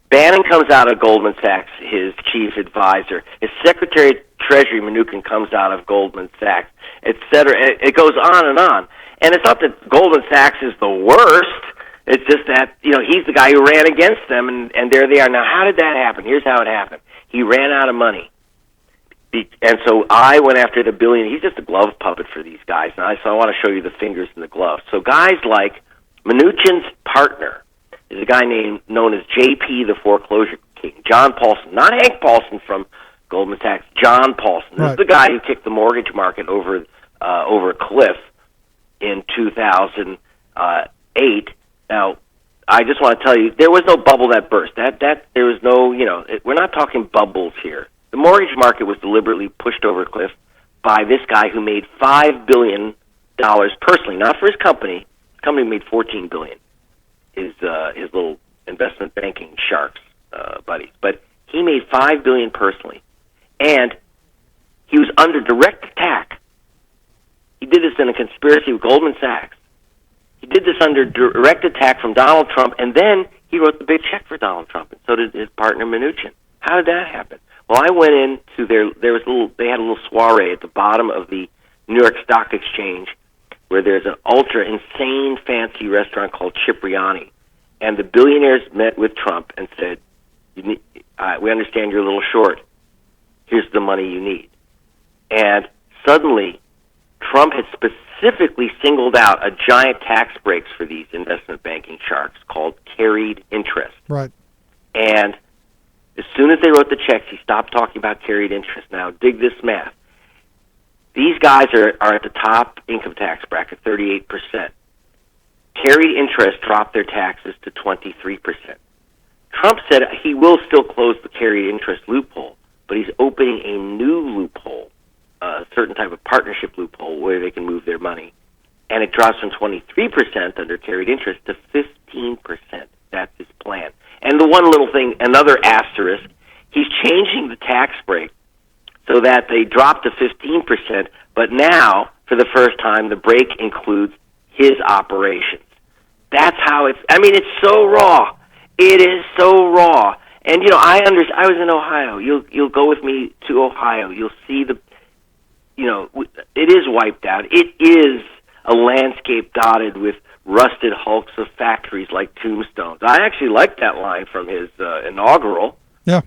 Speaker 19: Bannon comes out of Goldman Sachs, his chief advisor. His Secretary of Treasury, Mnuchin, comes out of Goldman Sachs, et cetera. It goes on. And it's not that Goldman Sachs is the worst. It's just that, he's the guy who ran against them, and there they are. Now, how did that happen? Here's how it happened. He ran out of money. And so I went after the billion. He's just a glove puppet for these guys. So I want to show you the fingers in the glove. So guys like Mnuchin's partner is a guy known as JP, the foreclosure king, John Paulson, not Hank Paulson from Goldman Sachs, John Paulson. This is the guy who kicked the mortgage market over a cliff in 2008. Now, I just want to tell you, there was no bubble that burst. There was no, we're not talking bubbles here. The mortgage market was deliberately pushed over a cliff by this guy who made $5 billion personally, not for his company. His company made $14 billion. His little investment banking sharks buddies, but he made $5 billion personally, and he was under direct attack. He did this in a conspiracy with Goldman Sachs. He did this under direct attack from Donald Trump, and then he wrote the big check for Donald Trump, and so did his partner Mnuchin. How did that happen? Well, I went into they had a little soiree at the bottom of the New York Stock Exchange, where there's an ultra insane fancy restaurant called Cipriani, and the billionaires met with Trump and said, we understand you're a little short. Here's the money you need. And suddenly, Trump had specifically singled out a giant tax breaks for these investment banking sharks called carried interest.
Speaker 1: Right.
Speaker 19: And as soon as they wrote the checks, he stopped talking about carried interest. Now, dig this math. These guys are at the top income tax bracket, 38%. Carried interest dropped their taxes to 23%. Trump said he will still close the carried interest loophole, but he's opening a new loophole, a certain type of partnership loophole where they can move their money. And it drops from 23% under carried interest to 15%. That's his plan. And the one little thing, another asterisk, he's changing the tax break so that they drop to 15%, but now, for the first time, the break includes his operations. That's how it's so raw. It is so raw. And, I was in Ohio. You'll go with me to Ohio. You'll see it is wiped out. It is a landscape dotted with rusted hulks of factories like tombstones. I actually liked that line from his inaugural.
Speaker 1: Yeah.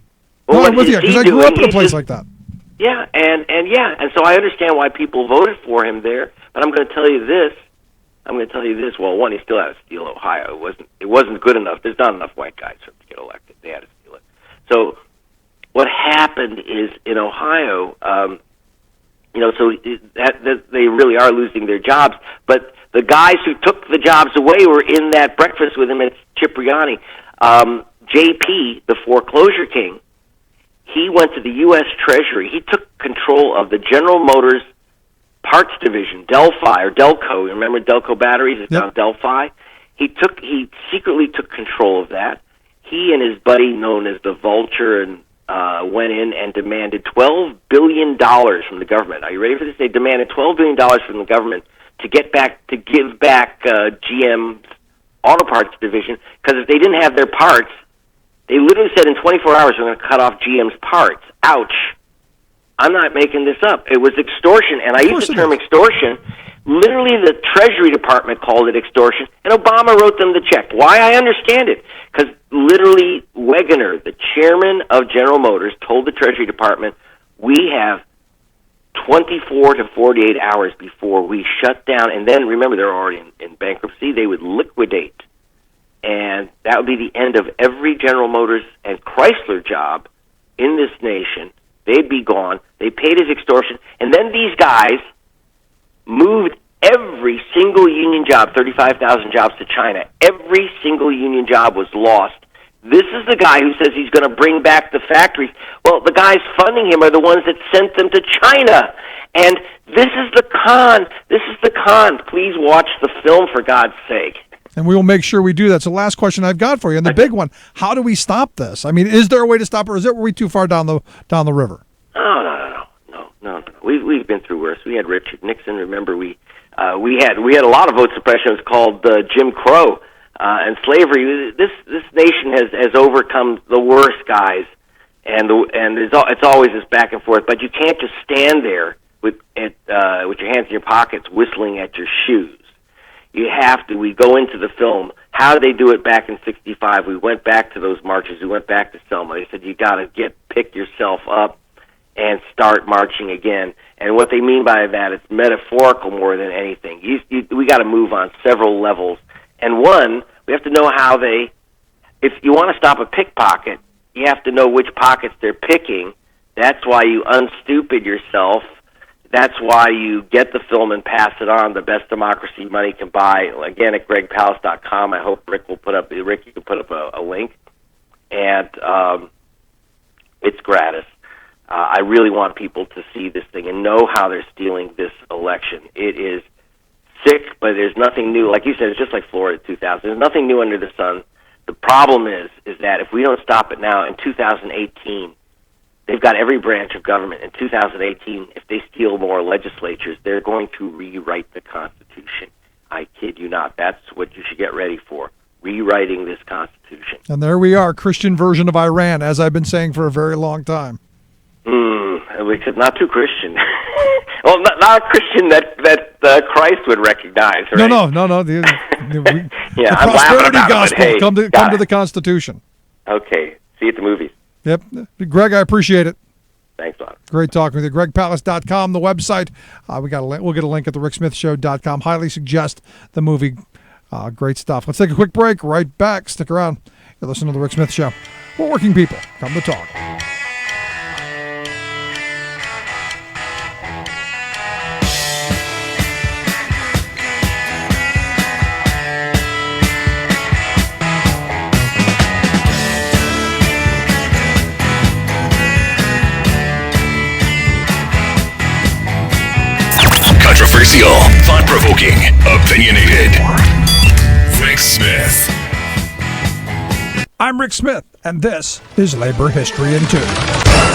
Speaker 19: Well,
Speaker 1: no, I'm with you, because I grew up in a place like that.
Speaker 19: Yeah, and so I understand why people voted for him there, but I'm going to tell you this. Well, one, he still had to steal Ohio. It wasn't good enough. There's not enough white guys for him to get elected. They had to steal it. So what happened is in Ohio, that they really are losing their jobs. But the guys who took the jobs away were in that breakfast with him at Cipriani. JP, the foreclosure king, he went to the U.S. Treasury. He took control of the General Motors parts division, Delphi or Delco. Remember Delco batteries? It's now Delphi. He secretly took control of that. He and his buddy, known as the Vulture, and went in and demanded $12 billion from the government. Are you ready for this? They demanded $12 billion from the government to give back GM's auto parts division, because if they didn't have their parts, they literally said in 24 hours we're going to cut off GM's parts. Ouch. I'm not making this up. It was extortion, and I use the term extortion. Literally, the Treasury Department called it extortion, and Obama wrote them the check. Why? I understand it. Because literally, Wegener, the chairman of General Motors, told the Treasury Department, we have 24 to 48 hours before we shut down, and then, remember, they're already in bankruptcy, they would liquidate. And that would be the end of every General Motors and Chrysler job in this nation. They'd be gone. They paid his extortion. And then these guys moved every single union job, 35,000 jobs, to China. Every single union job was lost. This is the guy who says he's going to bring back the factories. Well, the guys funding him are the ones that sent them to China. And this is the con. This is the con. Please watch the film, for God's sake.
Speaker 1: And we will make sure we do that. So last question I've got for you, and the big one, how do we stop this? I mean, is there a way to stop it, or are we too far down the river?
Speaker 19: No. We've been through worse. We had Richard Nixon. Remember, we had a lot of vote suppression. It was called Jim Crow and slavery. This nation has overcome the worst guys, and it's always this back and forth. But you can't just stand there with your hands in your pockets, whistling at your shoes. You have to. We go into the film. How did they do it back in '65? We went back to those marches. We went back to Selma. They said you got to pick yourself up and start marching again. And what they mean by that, it's metaphorical more than anything. We got to move on several levels. And one, we have to know how they. If you want to stop a pickpocket, you have to know which pockets they're picking. That's why you unstupid yourself. That's why you get the film and pass it on. The best democracy money can buy. Again, at gregpalast.com. I hope Rick you can put up a link. And it's gratis. I really want people to see this thing and know how they're stealing this election. It is sick, but there's nothing new. Like you said, it's just like Florida 2000. There's nothing new under the sun. The problem is that if we don't stop it now, in 2018, they've got every branch of government. In 2018, if they steal more legislatures, they're going to rewrite the Constitution. I kid you not. That's what you should get ready for, rewriting this Constitution.
Speaker 1: And there we are, Christian version of Iran, as I've been saying for a very long time.
Speaker 19: Except not too Christian. Well, not a Christian that Christ would recognize, right?
Speaker 1: No.
Speaker 19: Yeah,
Speaker 1: the
Speaker 19: I'm laughing
Speaker 1: prosperity
Speaker 19: about
Speaker 1: gospel.
Speaker 19: it. Hey,
Speaker 1: come to the Constitution.
Speaker 19: Okay. See you at the movies.
Speaker 1: Yep. Greg, I appreciate it.
Speaker 19: Thanks a lot.
Speaker 1: Great talking with you. GregPalast.com, the website. We'll get a link at thericksmithshow.com. Highly suggest the movie. Great stuff. Let's take a quick break. Right back. Stick around. You listen to The Rick Smith Show. We're working people. Come to talk.
Speaker 7: Controversial, thought-provoking, opinionated. Rick Smith.
Speaker 1: I'm Rick Smith, and this is Labor History in 2.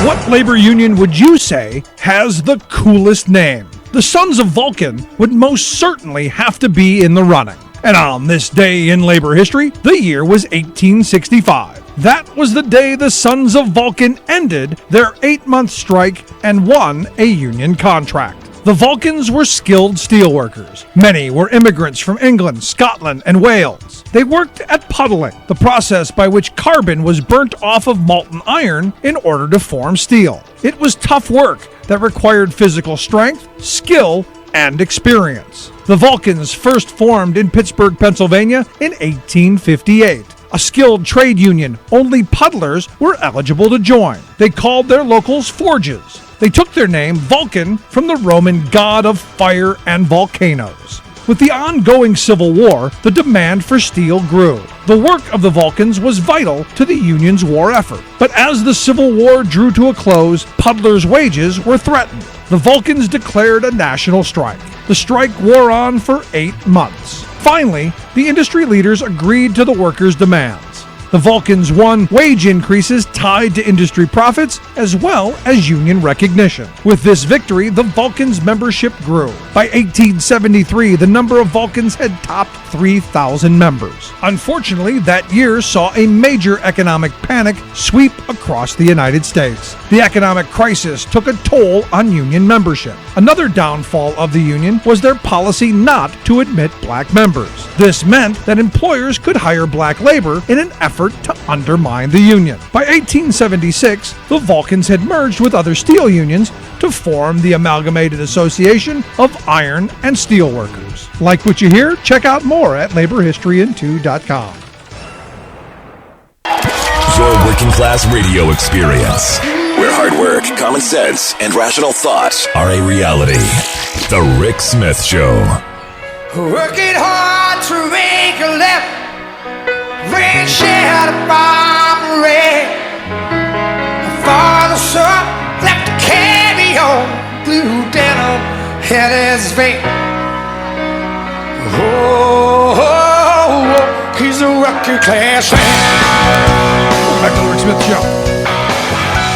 Speaker 1: What labor union would you say has the coolest name? The Sons of Vulcan would most certainly have to be in the running. And on this day in labor history, the year was 1865. That was the day the Sons of Vulcan ended their 8-month strike and won a union contract. The Vulcans were skilled steelworkers. Many were immigrants from England, Scotland, and Wales. They worked at puddling, the process by which carbon was burnt off of molten iron in order to form steel. It was tough work that required physical strength, skill, and experience. The Vulcans first formed in Pittsburgh, Pennsylvania in 1858. A skilled trade union, only puddlers were eligible to join. They called their locals forges. They took their name, Vulcan, from the Roman god of fire and volcanoes. With the ongoing Civil War, the demand for steel grew. The work of the Vulcans was vital to the Union's war effort. But as the Civil War drew to a close, puddlers' wages were threatened. The Vulcans declared a national strike. The strike wore on for 8 months. Finally, the industry leaders agreed to the workers' demands. The Vulcans won wage increases tied to industry profits as well as union recognition. With this victory, the Vulcans' membership grew. By 1873, the number of Vulcans had topped 3,000 members. Unfortunately, that year saw a major economic panic sweep across the United States. The economic crisis took a toll on union membership. Another downfall of the union was their policy not to admit black members. This meant that employers could hire black labor in an effort to undermine the union. By 1876, the Vulcans had merged with other steel unions to form the Amalgamated Association of Iron and Steel Workers. Like what you hear? Check out more at laborhistoryin2.com.
Speaker 7: Your working class radio experience, where hard work, common sense, and rational thought are a reality. The Rick Smith Show.
Speaker 11: Working hard to make a living. Rain shed upon red. My father's son left to carry on. Blue denim had his vein. Oh, oh,
Speaker 20: is a working class man.
Speaker 1: Back to the Rick Smith Show.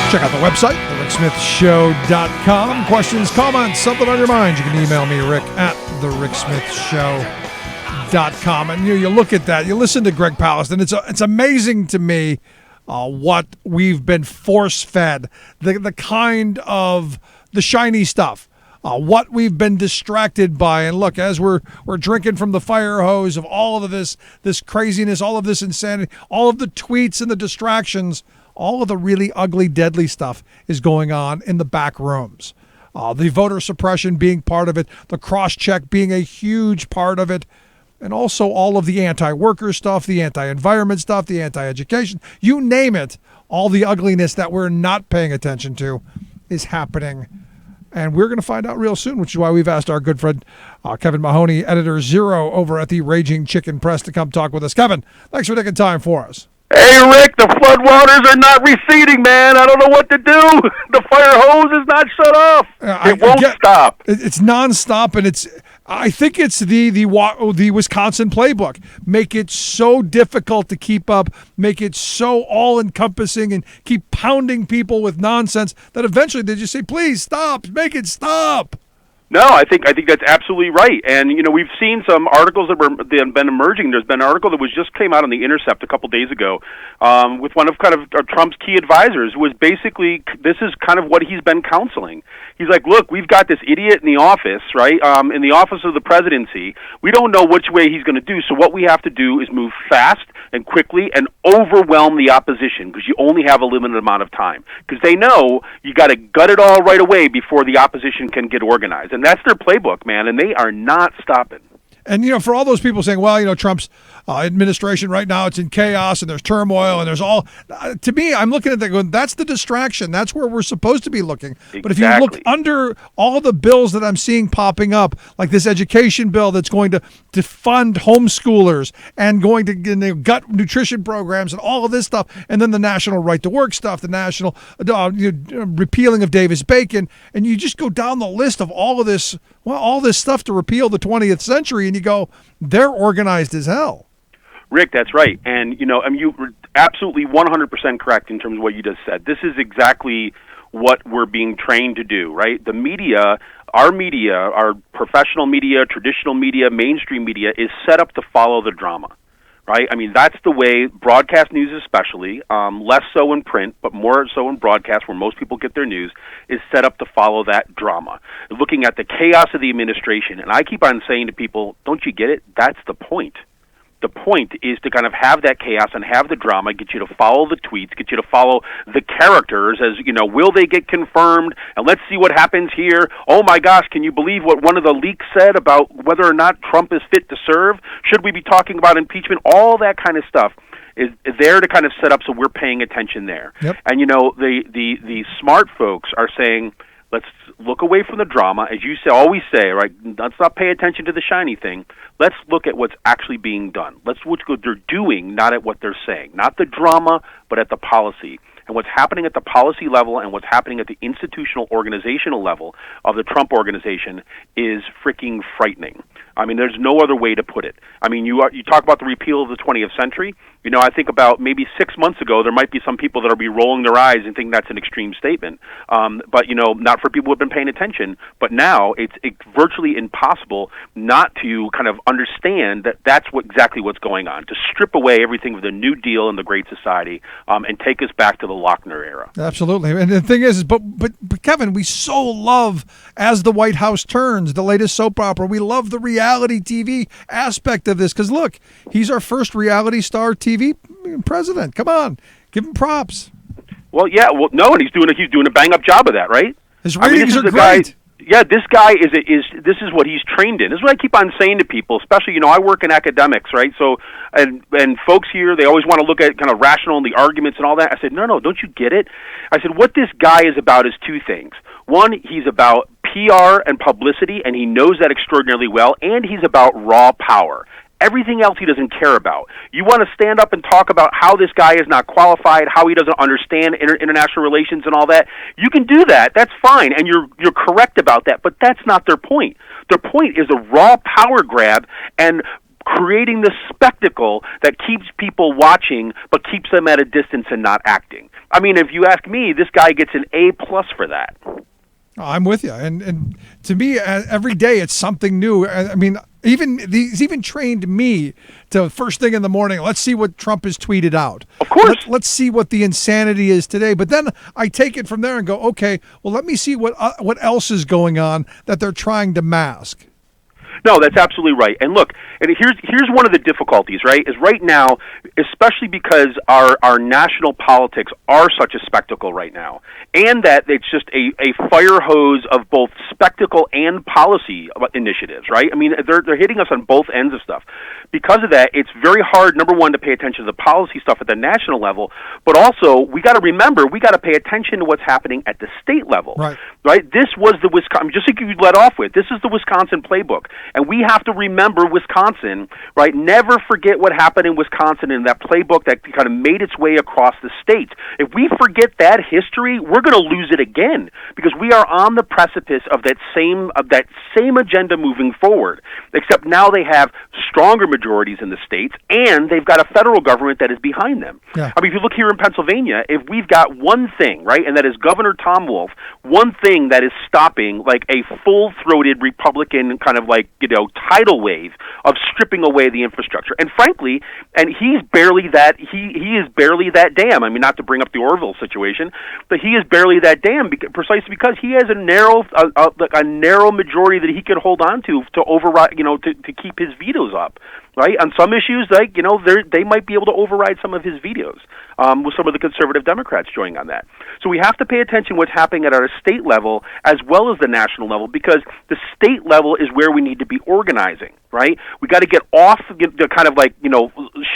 Speaker 1: Check out the website, thericksmithshow.com. Questions, comments, something on your mind, you can email me, Rick, at thericksmithshow.com. And you look at that, you listen to Greg Palast, and it's amazing to me what we've been force-fed, the kind of the shiny stuff. What we've been distracted by. And look, as we're drinking from the fire hose of all of this craziness, all of this insanity, all of the tweets and the distractions, all of the really ugly, deadly stuff is going on in the back rooms. The voter suppression being part of it, the cross-check being a huge part of it, and also all of the anti-worker stuff, the anti-environment stuff, the anti-education, you name it, all the ugliness that we're not paying attention to is happening. And we're going to find out real soon, which is why we've asked our good friend Kevin Mahoney, Editor Zero over at the Raging Chicken Press, to come talk with us. Kevin, thanks for taking time for us.
Speaker 21: Hey, Rick, the floodwaters are not receding, man. I don't know what to do. The fire hose is not shut off. It won't stop.
Speaker 1: It's nonstop, and I think it's the Wisconsin playbook. Make it so difficult to keep up, make it so all-encompassing, and keep pounding people with nonsense that eventually they just say, please stop, make it stop.
Speaker 21: No, I think that's absolutely right. And, we've seen some articles that have been emerging. There's been an article that just came out on The Intercept a couple days ago with one of Trump's key advisors, who was basically, this is kind of what he's been counseling. He's like, look, we've got this idiot in the office, right, in the office of the presidency. We don't know which way he's going to do, so what we have to do is move fast and quickly and overwhelm the opposition, because you only have a limited amount of time. Because they know you got to gut it all right away before the opposition can get organized. And that's their playbook, man, and they are not stopping.
Speaker 1: And, for all those people saying, well, Trump's administration right now, it's in chaos and there's turmoil and there's all, to me, I'm looking at that going, that's the distraction. That's where we're supposed to be looking. Exactly. But if you look under all the bills that I'm seeing popping up, like this education bill that's going to fund homeschoolers and going to gut nutrition programs and all of this stuff, and then the national right to work stuff, the national repealing of Davis-Bacon, and you just go down the list of all of this, all this stuff to repeal the 20th century, and you go, they're organized as hell.
Speaker 21: Rick, that's right. And, you were absolutely 100% correct in terms of what you just said. This is exactly what we're being trained to do, right? The media, our professional media, traditional media, mainstream media, is set up to follow the drama, right? I mean, that's the way broadcast news especially, less so in print, but more so in broadcast where most people get their news, is set up to follow that drama. Looking at the chaos of the administration, and I keep on saying to people, don't you get it? That's the point. The point is to kind of have that chaos and have the drama, get you to follow the tweets, get you to follow the characters as, will they get confirmed? And let's see what happens here. Oh my gosh, can you believe what one of the leaks said about whether or not Trump is fit to serve? Should we be talking about impeachment? All that kind of stuff is there to kind of set up so we're paying attention there.
Speaker 1: Yep.
Speaker 21: And, the smart folks are saying, let's look away from the drama, as you always say, right? Let's not pay attention to the shiny thing. Let's look at what's actually being done. Let's look at what they're doing, not at what they're saying. Not the drama, but at the policy. And what's happening at the policy level and what's happening at the institutional organizational level of the Trump organization is freaking frightening. I mean, there's no other way to put it. I mean, you talk about the repeal of the 20th century. I think about maybe 6 months ago, there might be some people that will be rolling their eyes and think that's an extreme statement. But, not for people who have been paying attention. But now it's virtually impossible not to kind of understand that that's exactly what's going on, to strip away everything with the New Deal and the Great Society and take us back to the Lochner era.
Speaker 1: Absolutely. And the thing is, but Kevin, we so love As the White House Turns, the latest soap opera. We love the reality TV aspect of this because, look, he's our first reality star TV president. Come on, give him props.
Speaker 21: Well, yeah, no, and he's doing a bang up job of that, right?
Speaker 1: His ratings are great.
Speaker 21: This guy this is what he's trained in. This is what I keep on saying to people, especially, I work in academics, right? So, and folks here, they always want to look at kind of rational and the arguments and all that. I said, no, don't you get it? I said, what this guy is about is two things. One, he's about PR and publicity, and he knows that extraordinarily well, and he's about raw power. Everything else he doesn't care about. You want to stand up and talk about how this guy is not qualified, how he doesn't understand international relations and all that. You can do that. That's fine, and you're correct about that. But that's not their point. Their point is a raw power grab and creating this spectacle that keeps people watching but keeps them at a distance and not acting. I mean, if you ask me, this guy gets an A+ for that.
Speaker 1: I'm with you, and to me, every day it's something new. I mean, he's even trained me to first thing in the morning. Let's see what Trump has tweeted out.
Speaker 21: Of course,
Speaker 1: let's see what the insanity is today. But then I take it from there and go, okay, well, let me see what else is going on that they're trying to mask.
Speaker 21: No, that's absolutely right. And look, and here's one of the difficulties, right? Is right now, especially because our national politics are such a spectacle right now, and that it's just a fire hose of both spectacle and policy initiatives, right? I mean, they're hitting us on both ends of stuff. Because of that, it's very hard, number one, to pay attention to the policy stuff at the national level, but also we got to remember we got to pay attention to what's happening at the state level. Right? This was the Wisconsin, just like you let off with, this is the Wisconsin playbook. And we have to remember Wisconsin, right? Never forget what happened in Wisconsin in that playbook that kind of made its way across the state. If we forget that history, we're going to lose it again because we are on the precipice of that same agenda moving forward. Except now they have stronger majorities in the states, and they've got a federal government that is behind them.
Speaker 1: Yeah.
Speaker 21: I mean, if you look here in Pennsylvania, if we've got one thing, right, and that is Governor Tom Wolf, one thing that is stopping like a full-throated Republican kind of like, tidal wave of stripping away the infrastructure. And frankly, and he's barely that, he is barely that dam. I mean, not to bring up the Orville situation, but he is barely that dam precisely because he has a narrow majority that he can hold on to override, to keep his vetoes up. Right? On some issues, they might be able to override some of his vetoes with some of the conservative Democrats joining on that. So we have to pay attention to what's happening at our state level as well as the national level because the state level is where we need to be organizing, right? We got to get off the kind of like,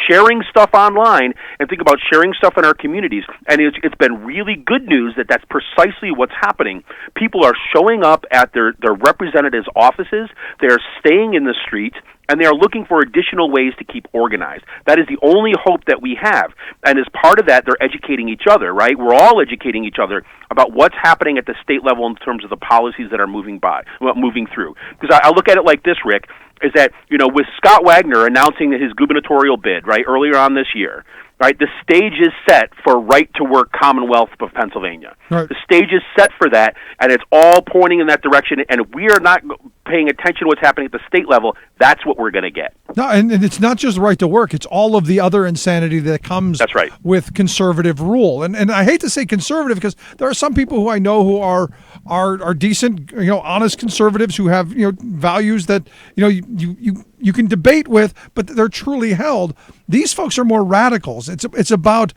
Speaker 21: sharing stuff online and think about sharing stuff in our communities. And it's been really good news that that's precisely what's happening. People are showing up at their representatives' offices. They're staying in the street. And they are looking for additional ways to keep organized. That is the only hope that we have. And as part of that, they're educating each other, right? We're all educating each other about what's happening at the state level in terms of the policies that are moving through. Because I look at it like this, Rick, is that, with Scott Wagner announcing his gubernatorial bid, right, earlier on this year, right, the stage is set for right-to-work Commonwealth of Pennsylvania. Right. The stage is set for that, and it's all pointing in that direction. And if we are not paying attention to what's happening at the state level, that's what we're going to get.
Speaker 1: No, and it's not just right to work; it's all of the other insanity that comes. That's right. With conservative rule, and I hate to say conservative because there are some people who I know who are decent, honest conservatives who have values that you can debate with, but they're truly held. These folks are more radicals. It's about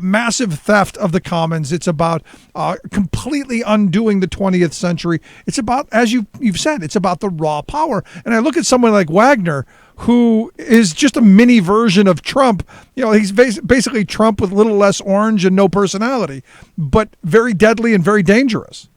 Speaker 1: massive theft of the commons. It's about completely undoing the 20th century. It's about, as you've said, it's about the raw power. And I look at someone like Wagner, who is just a mini version of Trump. He's basically Trump with a little less orange and no personality, but very deadly and very dangerous.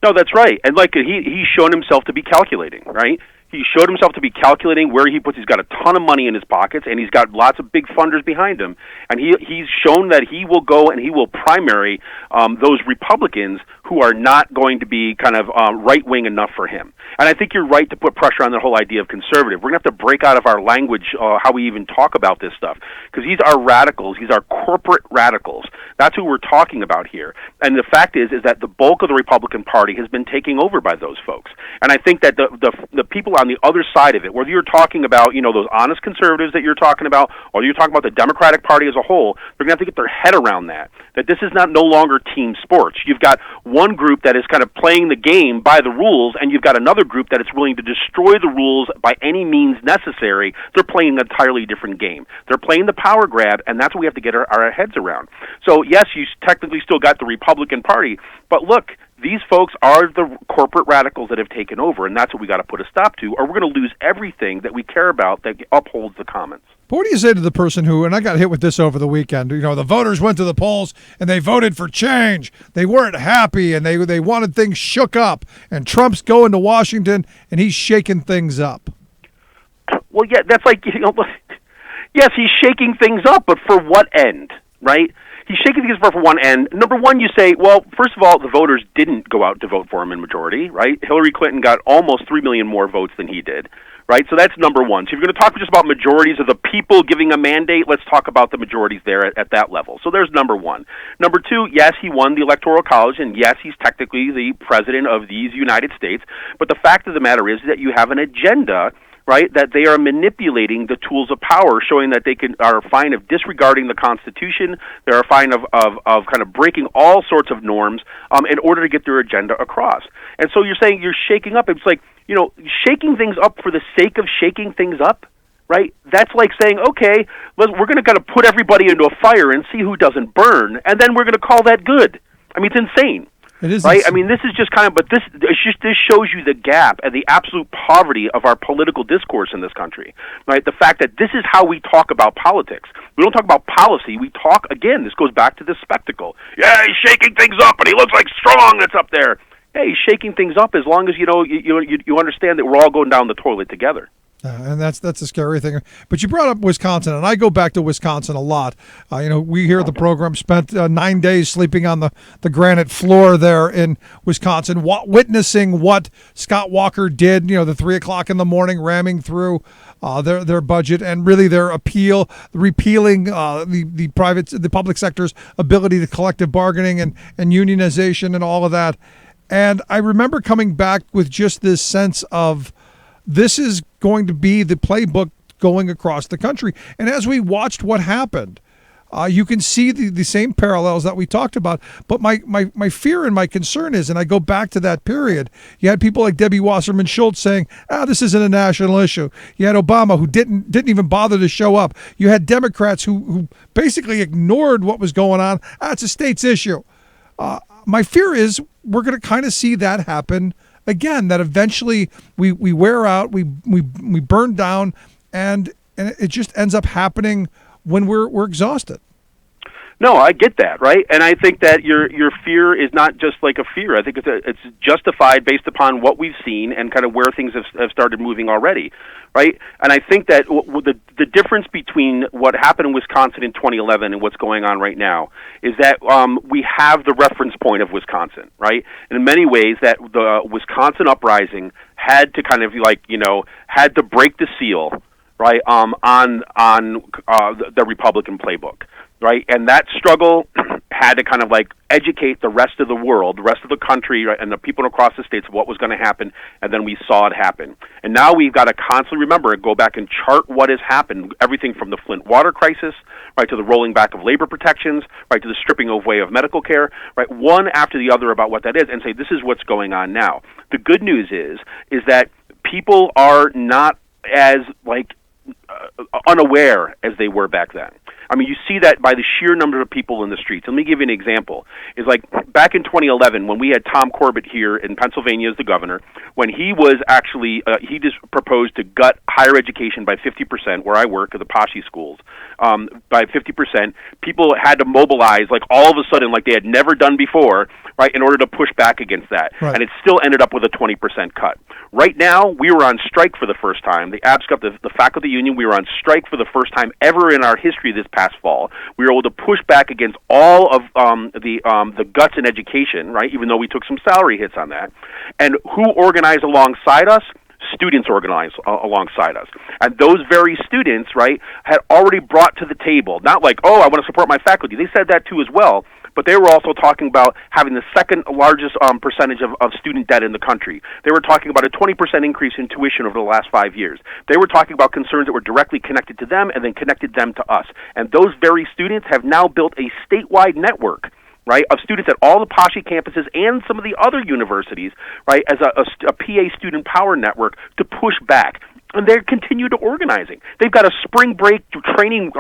Speaker 21: No, that's right. And like he's shown himself to be calculating, right? He showed himself to be calculating where he puts. He's got a ton of money in his pockets, and he's got lots of big funders behind him. And he's shown that he will go and he will primary those Republicans who are not going to be kind of right-wing enough for him. And I think you're right to put pressure on the whole idea of conservative. We're going to have to break out of our language how we even talk about this stuff, because these are radicals. These are corporate radicals. That's who we're talking about here. And the fact is that the bulk of the Republican Party has been taken over by those folks. And I think that the people on the other side of it, whether you're talking about, those honest conservatives that you're talking about, or you're talking about the Democratic Party as a whole, they're going to have to get their head around that this is no longer team sports. You've got one group that is kind of playing the game by the rules, and you've got another group that is willing to destroy the rules by any means necessary. They're playing an entirely different game. They're playing the power grab, and that's what we have to get our heads around. So, yes, you technically still got the Republican Party, but look, these folks are the corporate radicals that have taken over, and that's what we got to put a stop to, or we're going to lose everything that we care about that upholds the commons.
Speaker 1: But what do you say to the person who, and I got hit with this over the weekend, the voters went to the polls and they voted for change. They weren't happy and they wanted things shook up. And Trump's going to Washington and he's shaking things up.
Speaker 21: Well, yeah, that's like, yes, he's shaking things up, but for what end, right? He's shaking things up for one end. Number one, you say, well, first of all, the voters didn't go out to vote for him in majority, right? Hillary Clinton got almost 3 million more votes than he did. right? So that's number one. So if you're going to talk just about majorities of the people giving a mandate, let's talk about the majorities there at that level. So there's number one. Number two, yes, he won the Electoral College, and yes, he's technically the president of these United States. But the fact of the matter is that you have an agenda, right, that they are manipulating the tools of power, showing that they are fine of disregarding the Constitution, they're fine of kind of breaking all sorts of norms in order to get their agenda across. And so you're saying you're shaking up. It's like, shaking things up for the sake of shaking things up, right? That's like saying, okay, we're going to kind of put everybody into a fire and see who doesn't burn, and then we're going to call that good. I mean, it's insane.
Speaker 1: It is
Speaker 21: right.
Speaker 1: insane.
Speaker 21: I mean, this is just kind of, but this shows you the gap and the absolute poverty of our political discourse in this country, right? The fact that this is how we talk about politics. We don't talk about policy. We talk, again, this goes back to this spectacle. Yeah, he's shaking things up, and he looks like strong that's up there. Hey, he's shaking things up as long as you understand that we're all going down the toilet together.
Speaker 1: And that's a scary thing. But you brought up Wisconsin, and I go back to Wisconsin a lot. We here at the program spent 9 days sleeping on the granite floor there in Wisconsin, witnessing what Scott Walker did, the 3 o'clock in the morning, ramming through their budget and really their appeal, repealing the public sector's ability to collective bargaining and unionization and all of that. And I remember coming back with just this sense of, this is going to be the playbook going across the country. And as we watched what happened, you can see the same parallels that we talked about. But my fear and my concern is, and I go back to that period, you had people like Debbie Wasserman Schultz saying, this isn't a national issue. You had Obama, who didn't even bother to show up. You had Democrats who basically ignored what was going on. It's a state's issue. My fear is we're going to kind of see that happen again, that eventually we wear out, we burn down, and it just ends up happening when we're exhausted.
Speaker 21: No, I get that, right? And I think that your fear is not just like a fear. I think it's justified based upon what we've seen and kind of where things have started moving already, right? And I think that the difference between what happened in Wisconsin in 2011 and what's going on right now is that we have the reference point of Wisconsin, right? And in many ways, that the Wisconsin uprising had to kind of had to break the seal, right, on the Republican playbook. Right, and that struggle had to kind of educate the rest of the world, the rest of the country, right, and the people across the states of what was going to happen, and then we saw it happen. And now we've got to constantly remember and go back and chart what has happened, everything from the Flint water crisis, right, to the rolling back of labor protections, right, to the stripping away of medical care, right, one after the other about what that is, and say this is what's going on now. The good news is that people are not as unaware as they were back then. I mean, you see that by the sheer number of people in the streets. Let me give you an example. It's like back in 2011 when we had Tom Corbett here in Pennsylvania as the governor, when he was actually, he just proposed to gut higher education by 50%, where I work at the Poshy schools, by 50%. People had to mobilize all of a sudden like they had never done before, right, in order to push back against that. Right. And it still ended up with a 20% cut. Right now, we were on strike for the first time. The ABSCUP, the faculty union, we were on strike for the first time ever in our history this past fall. We were able to push back against all of the guts in education, right, even though we took some salary hits on that. And who organized alongside us? Students organized alongside us. And those very students, right, had already brought to the table, not like, I want to support my faculty. They said that too as well. But they were also talking about having the second largest percentage of student debt in the country. They were talking about a 20% increase in tuition over the last 5 years. They were talking about concerns that were directly connected to them and then connected them to us. And those very students have now built a statewide network, right, of students at all the Poshy campuses and some of the other universities, right, as a PA student power network to push back. And they continue to organizing. They've got a spring break training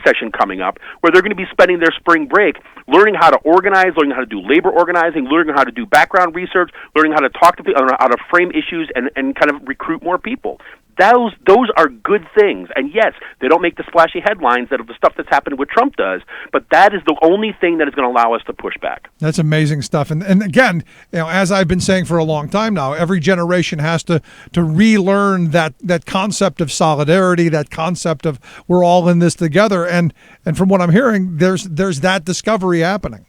Speaker 21: session coming up where they're going to be spending their spring break learning how to organize, learning how to do labor organizing, learning how to do background research, learning how to talk to people, how to frame issues and kind of recruit more people. Those are good things. And yes, they don't make the splashy headlines that of the stuff that's happened with Trump does, but that is the only thing that is going to allow us to push back.
Speaker 1: That's amazing stuff. And again, as I've been saying for a long time now, every generation has to relearn that concept of solidarity, that concept of we're all in this together. And from what I'm hearing, there's that discovery happening.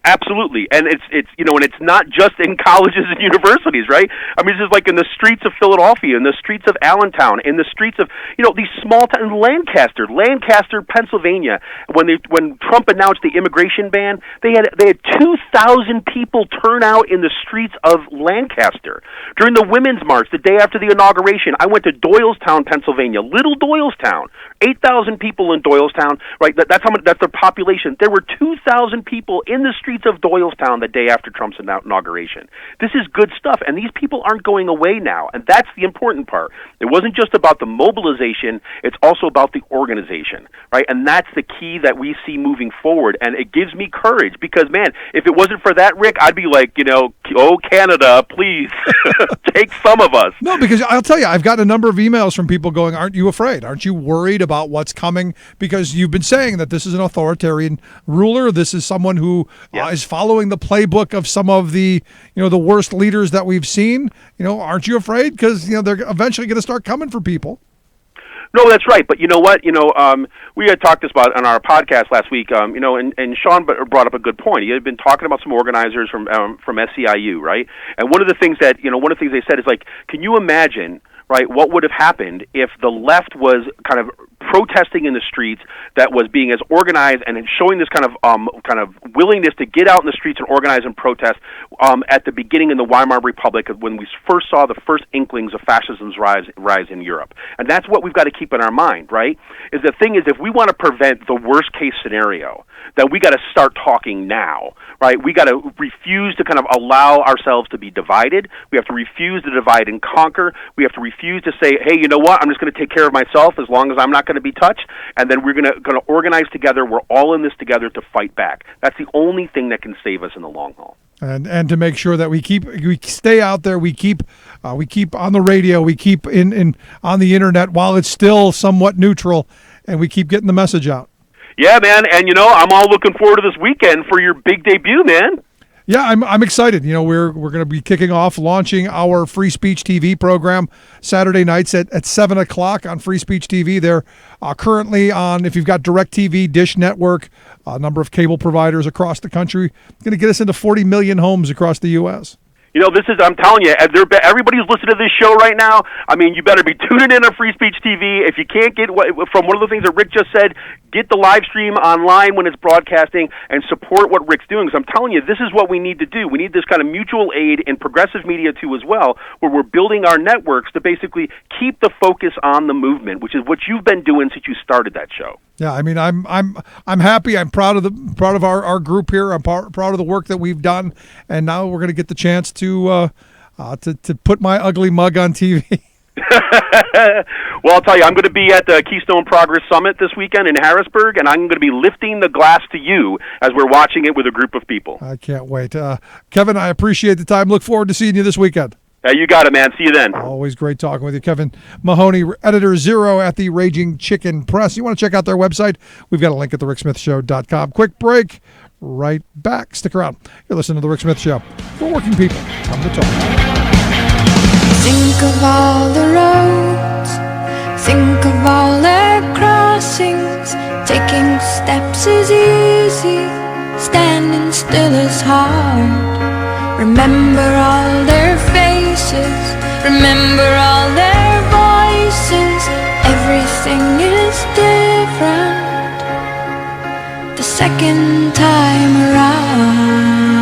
Speaker 21: Absolutely, and it's and it's not just in colleges and universities, right? I mean, this is like in the streets of Philadelphia, in the streets of Allentown, in the streets of these small towns, Lancaster, Pennsylvania. When Trump announced the immigration ban, they had 2,000 people turn out in the streets of Lancaster during the Women's March the day after the inauguration. I went to Doylestown, Pennsylvania, little Doylestown, 8,000 people in Doylestown. Right, that's their population. There were 2,000 people in the streets of Doylestown the day after Trump's inauguration. This is good stuff, and these people aren't going away now, and that's the important part. It wasn't just about the mobilization, it's also about the organization, right? And that's the key that we see moving forward, and it gives me courage because, man, if it wasn't for that, Rick, I'd be like, oh, Canada, please, take some of us.
Speaker 1: No, because I'll tell you, I've gotten a number of emails from people going, aren't you afraid? Aren't you worried about what's coming? Because you've been saying that this is an authoritarian ruler. This is someone who is following the playbook of some of the the worst leaders that we've seen. Aren't you afraid? Because they're eventually going to start coming for people.
Speaker 21: No, that's right. But you know what? We had talked this about on our podcast last week. And Sean brought up a good point. He had been talking about some organizers from SEIU, right? And one of the things they said is like, can you imagine? Right, what would have happened if the left was kind of protesting in the streets, that was being as organized and showing this kind of willingness to get out in the streets and organize and protest at the beginning in the Weimar Republic, when we first saw the first inklings of fascism's rise in Europe. And that's what we've got to keep in our mind, right? Is the thing is, if we want to prevent the worst case scenario, then we got to start talking now, right? We got to refuse to kind of allow ourselves to be divided. We have to refuse to divide and conquer. We have to refuse to say, hey, you know what? I'm just going to take care of myself as long as I'm not going to be touched. And then we're going to organize together. We're all in this together to fight back. That's the only thing that can save us in the long haul.
Speaker 1: And to make sure that we stay out there, we keep on the radio, we keep in on the internet while it's still somewhat neutral, and we keep getting the message out.
Speaker 21: Yeah, man, and I'm all looking forward to this weekend for your big debut, man.
Speaker 1: Yeah, I'm excited. We're going to be kicking off, launching our Free Speech TV program Saturday nights at 7:00 on Free Speech TV. They're currently on, if you've got DirecTV, Dish Network, a number of cable providers across the country. It's going to get us into 40 million homes across the U.S.
Speaker 21: I'm telling you, everybody's listening to this show right now. I mean, you better be tuning in on Free Speech TV. If you can't get from one of the things that Rick just said, get the live stream online when it's broadcasting and support what Rick's doing. Because I'm telling you, this is what we need to do. We need this kind of mutual aid in progressive media too as well, where we're building our networks to basically keep the focus on the movement, which is what you've been doing since you started that show.
Speaker 1: Yeah, I mean, I'm happy. I'm proud of our group here. I'm proud of the work that we've done, and now we're going to get the chance to put my ugly mug on TV.
Speaker 21: Well, I'll tell you, I'm going to be at the Keystone Progress Summit this weekend in Harrisburg, and I'm going to be lifting the glass to you as we're watching it with a group of people.
Speaker 1: I can't wait. Kevin, I appreciate the time. Look forward to seeing you this weekend.
Speaker 21: You got it, man. See you then.
Speaker 1: Always great talking with you. Kevin Mahoney, editor zero at the Raging Chicken Press. You want to check out their website? We've got a link at thericksmithshow.com. Quick break. Right back. Stick around. You're listening to The Rick Smith Show. For working people. Come to talk.
Speaker 9: Think of all the roads. Think of all their crossings. Taking steps is easy. Standing still is hard. Remember all their faces, remember all their voices. Everything is different the second time around.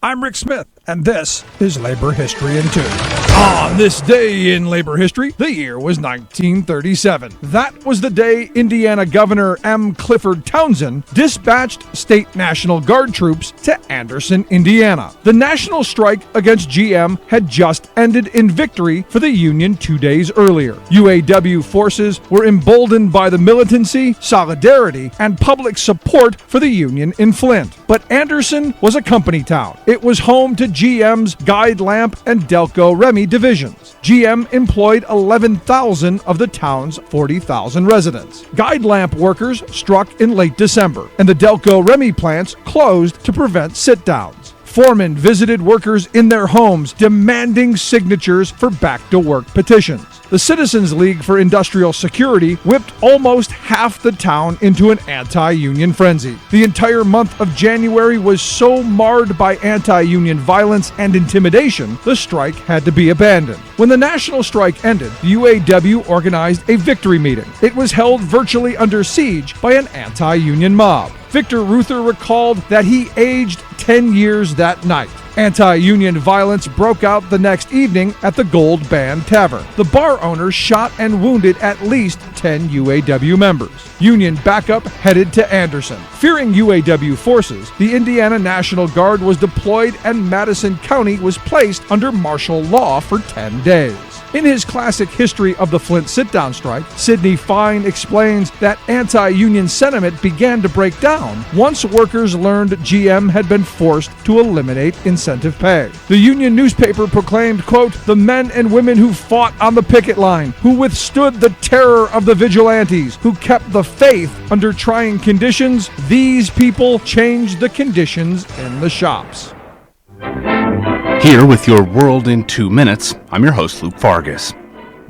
Speaker 1: I'm Rick Smith, and this is Labor History in 2. On this day in labor history, the year was 1937. That was the day Indiana Governor M. Clifford Townsend dispatched state National Guard troops to Anderson, Indiana. The national strike against GM had just ended in victory for the Union 2 days earlier. UAW forces were emboldened by the militancy, solidarity, and public support for the Union in Flint. But Anderson was a company town. It was home to GM's Guide Lamp and Delco Remy divisions. GM employed 11,000 of the town's 40,000 residents. Guide Lamp workers struck in late December, and the Delco Remy plants closed to prevent sit-downs. Foremen visited workers in their homes, demanding signatures for back-to-work petitions. The Citizens League for Industrial Security whipped almost half the town into an anti-union frenzy. The entire month of January was so marred by anti-union violence and intimidation, the strike had to be abandoned. When the national strike ended, the UAW organized a victory meeting. It was held virtually under siege by an anti-union mob. Victor Ruther recalled that he aged 10 years that night. Anti-union violence broke out the next evening at the Gold Band Tavern. The bar owners shot and wounded at least 10 UAW members. Union backup headed to Anderson. Fearing UAW forces, the Indiana National Guard was deployed and Madison County was placed under martial law for 10 days. In his classic History of the Flint sit-down strike, Sidney Fine explains that anti-union sentiment began to break down once workers learned GM had been forced to eliminate incentive pay. The union newspaper proclaimed, quote, "The men and women who fought on the picket line, who withstood the terror of the vigilantes, who kept the faith under trying conditions, these people changed the conditions in the shops."
Speaker 15: Here with your World in 2 Minutes, I'm your host, Luke Vargas.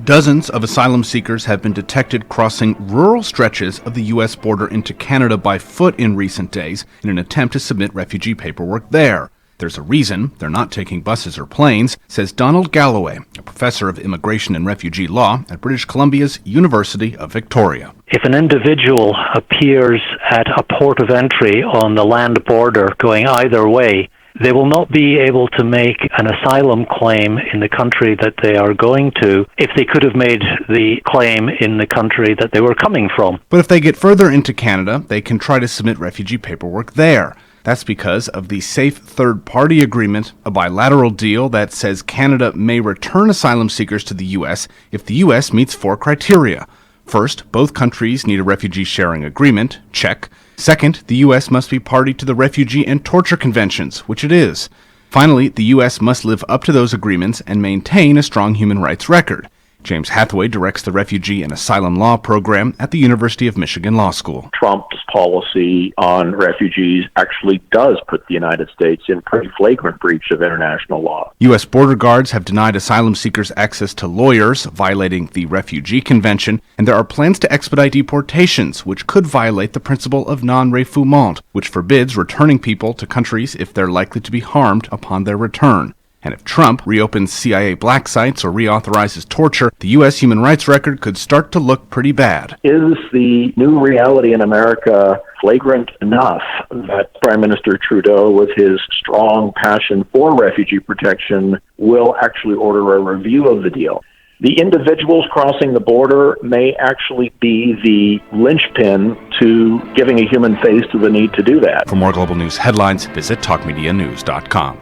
Speaker 15: Dozens of asylum seekers have been detected crossing rural stretches of the U.S. border into Canada by foot in recent days in an attempt to submit refugee paperwork there. There's a reason they're not taking buses or planes, says Donald Galloway, a professor of immigration and refugee law at British Columbia's University of Victoria.
Speaker 16: If an individual appears at a port of entry on the land border going either way, they will not be able to make an asylum claim in the country that they are going to if they could have made the claim in the country that they were coming from.
Speaker 15: But if they get further into Canada, they can try to submit refugee paperwork there. That's because of the Safe Third Party Agreement, a bilateral deal that says Canada may return asylum seekers to the U.S. if the U.S. meets 4 criteria. First, both countries need a refugee sharing agreement, check. Second, the U.S. must be party to the Refugee and Torture Conventions, which it is. Finally, the U.S. must live up to those agreements and maintain a strong human rights record. James Hathaway directs the Refugee and Asylum Law program at the University of Michigan Law School.
Speaker 17: Trump's policy on refugees actually does put the United States in pretty flagrant breach of international law.
Speaker 15: U.S. border guards have denied asylum seekers access to lawyers, violating the Refugee Convention, and there are plans to expedite deportations, which could violate the principle of non-refoulement, which forbids returning people to countries if they're likely to be harmed upon their return. And if Trump reopens CIA black sites or reauthorizes torture, the U.S. human rights record could start to look pretty bad.
Speaker 17: Is the new reality in America flagrant enough that Prime Minister Trudeau, with his strong passion for refugee protection, will actually order a review of the deal? The individuals crossing the border may actually be the linchpin to giving a human face to the need to do that.
Speaker 15: For more global news headlines, visit talkmedianews.com.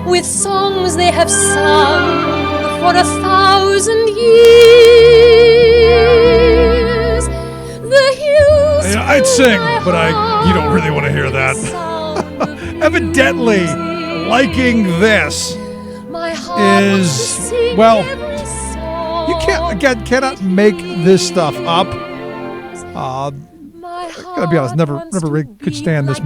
Speaker 10: With songs they have sung for 1,000 years. The hills.
Speaker 1: I'd sing, but you don't really want to hear that. Evidently, liking this is, well, you cannot make this stuff up. Gotta be honest, never really could stand this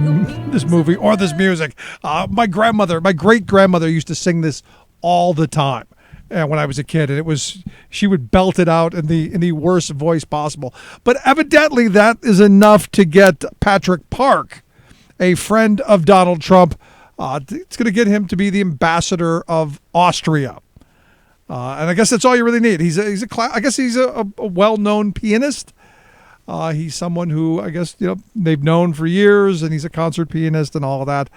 Speaker 1: movie or this music. My great grandmother used to sing this all the time when I was a kid, and she would belt it out in the worst voice possible. But evidently, that is enough to get Patrick Park, a friend of Donald Trump. It's going to get him to be the ambassador of Austria. And I guess that's all you really need. He's a well-known pianist. He's someone who I guess they've known for years, and he's a concert pianist and all of that.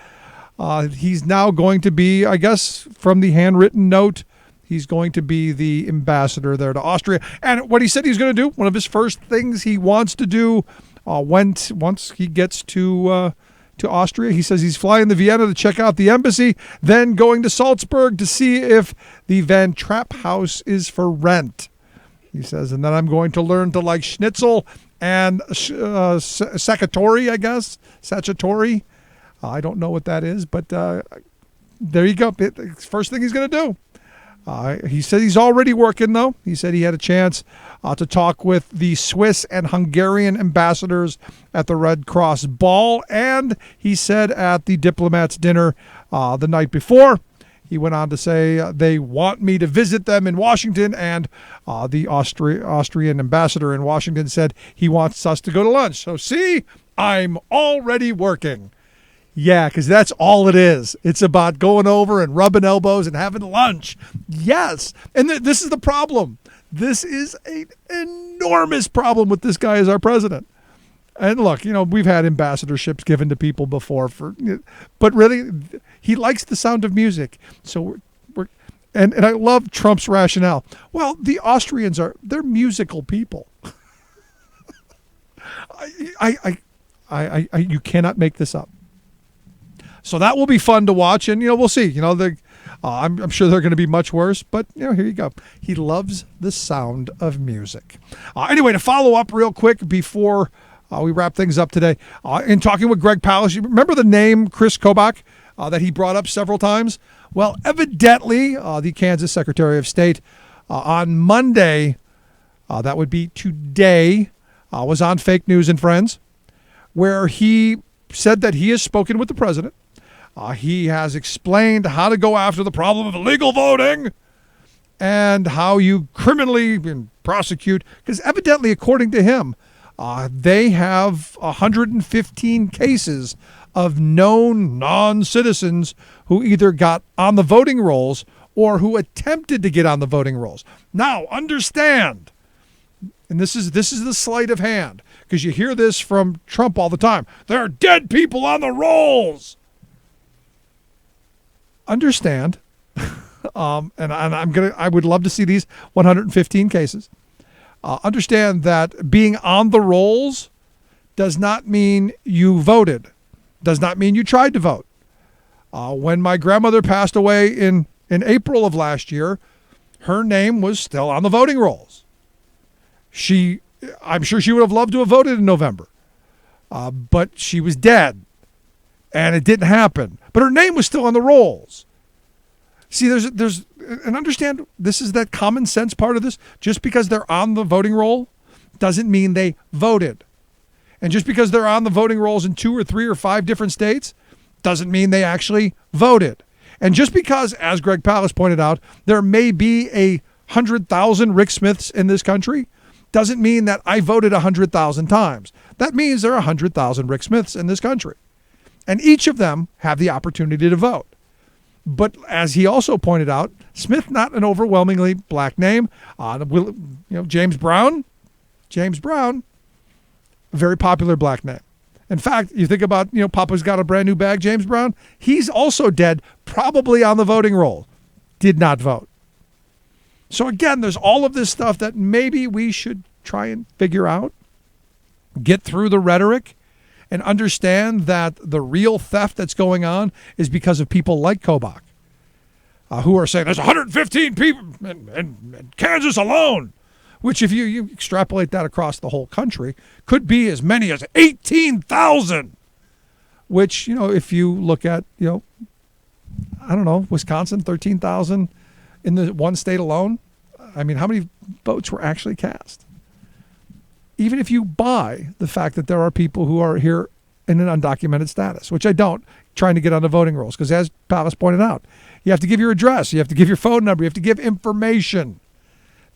Speaker 1: He's now going to be, I guess, from the handwritten note, he's going to be the ambassador there to Austria. And what he said he's going to do, one of his first things he wants to do, once he gets to Austria, he says he's flying to Vienna to check out the embassy, then going to Salzburg to see if the Van Trapp house is for rent. He says, and then I'm going to learn to like schnitzel and sachatori, I guess. Sachatori. I don't know what that is, but there you go. First thing he's going to do. He said he's already working, though. He said he had a chance to talk with the Swiss and Hungarian ambassadors at the Red Cross Ball, and he said at the diplomats' dinner the night before, he went on to say they want me to visit them in Washington, and the Austrian ambassador in Washington said he wants us to go to lunch. So see, I'm already working. Yeah, because that's all it is. It's about going over and rubbing elbows and having lunch. Yes. And this is the problem. This is an enormous problem with this guy as our president. And look, we've had ambassadorships given to people before, but really, he likes the sound of music. So and I love Trump's rationale. Well, the Austrians they're musical people. You cannot make this up. So that will be fun to watch, and we'll see. I'm sure they're going to be much worse, but here you go. He loves the sound of music. Anyway, to follow up real quick before we wrap things up today, in talking with Greg Palast, you remember the name Chris Kobach that he brought up several times? Well, evidently, the Kansas Secretary of State on Monday, that would be today, was on Fake News and Friends, where he said that he has spoken with the president. He has explained how to go after the problem of illegal voting and how you criminally prosecute, because evidently, according to him, they have 115 cases of known non-citizens who either got on the voting rolls or who attempted to get on the voting rolls. Now, understand, and this is the sleight of hand, because you hear this from Trump all the time. There are dead people on the rolls. Understand, and I would love to see these 115 cases. Understand that being on the rolls does not mean you voted, does not mean you tried to vote. When my grandmother passed away in April of last year, her name was still on the voting rolls. I'm sure she would have loved to have voted in November, but she was dead, and it didn't happen. But her name was still on the rolls. See, there's and understand, this is that common sense part of this. Just because they're on the voting roll doesn't mean they voted. And just because they're on the voting rolls in 2 or 3 or 5 different states doesn't mean they actually voted. And just because, as Greg Palast pointed out, there may be 100,000 Rick Smiths in this country doesn't mean that I voted 100,000 times. That means there are 100,000 Rick Smiths in this country. And each of them have the opportunity to vote. But as he also pointed out, Smith, not an overwhelmingly black name. James Brown, a very popular black name. In fact, you think about, Papa's Got a Brand New Bag, James Brown. He's also dead, probably on the voting roll. Did not vote. So again, there's all of this stuff that maybe we should try and figure out, get through the rhetoric, and understand that the real theft that's going on is because of people like Kobach, who are saying there's 115 people in Kansas alone, which if you extrapolate that across the whole country, could be as many as 18,000, which, if you look at, Wisconsin, 13,000 in the one state alone. I mean, how many votes were actually cast? Even if you buy the fact that there are people who are here in an undocumented status, which I don't, trying to get on the voting rolls, because as Palast pointed out, you have to give your address, you have to give your phone number, you have to give information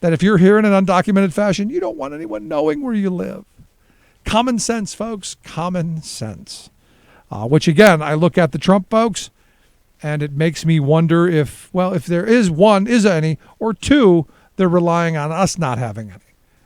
Speaker 1: that if you're here in an undocumented fashion, you don't want anyone knowing where you live. Common sense, folks, common sense. Which again, I look at the Trump folks, and it makes me wonder if there is any, or two, they're relying on us not having any.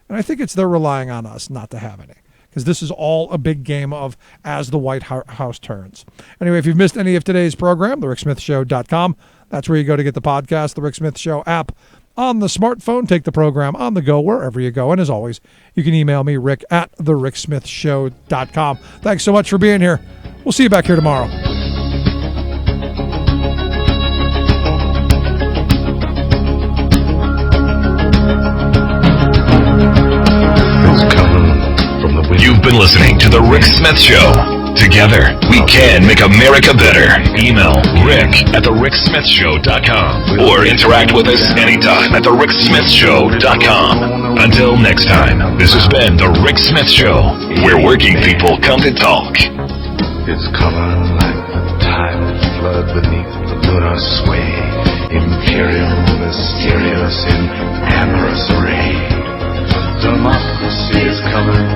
Speaker 1: And I think they're relying on us not to have any, because this is all a big game of as the White House turns. Anyway, if you've missed any of today's program, thericksmithshow.com. That's where you go to get the podcast, the Rick Smith Show app on the smartphone. Take the program on the go wherever you go. And as always, you can email me, Rick, at thericksmithshow.com. Thanks so much for being here. We'll see you back here tomorrow.
Speaker 7: You've been listening to The Rick Smith Show. Together, we can make America better. Email rick@thericksmithshow.com or interact with us anytime at thericksmithshow.com. Until next time, this has been The Rick Smith Show, where working people come to talk.
Speaker 8: Its color like the tidal flood beneath the lunar sway, imperial, mysterious, in amorous array. Democracy is coming.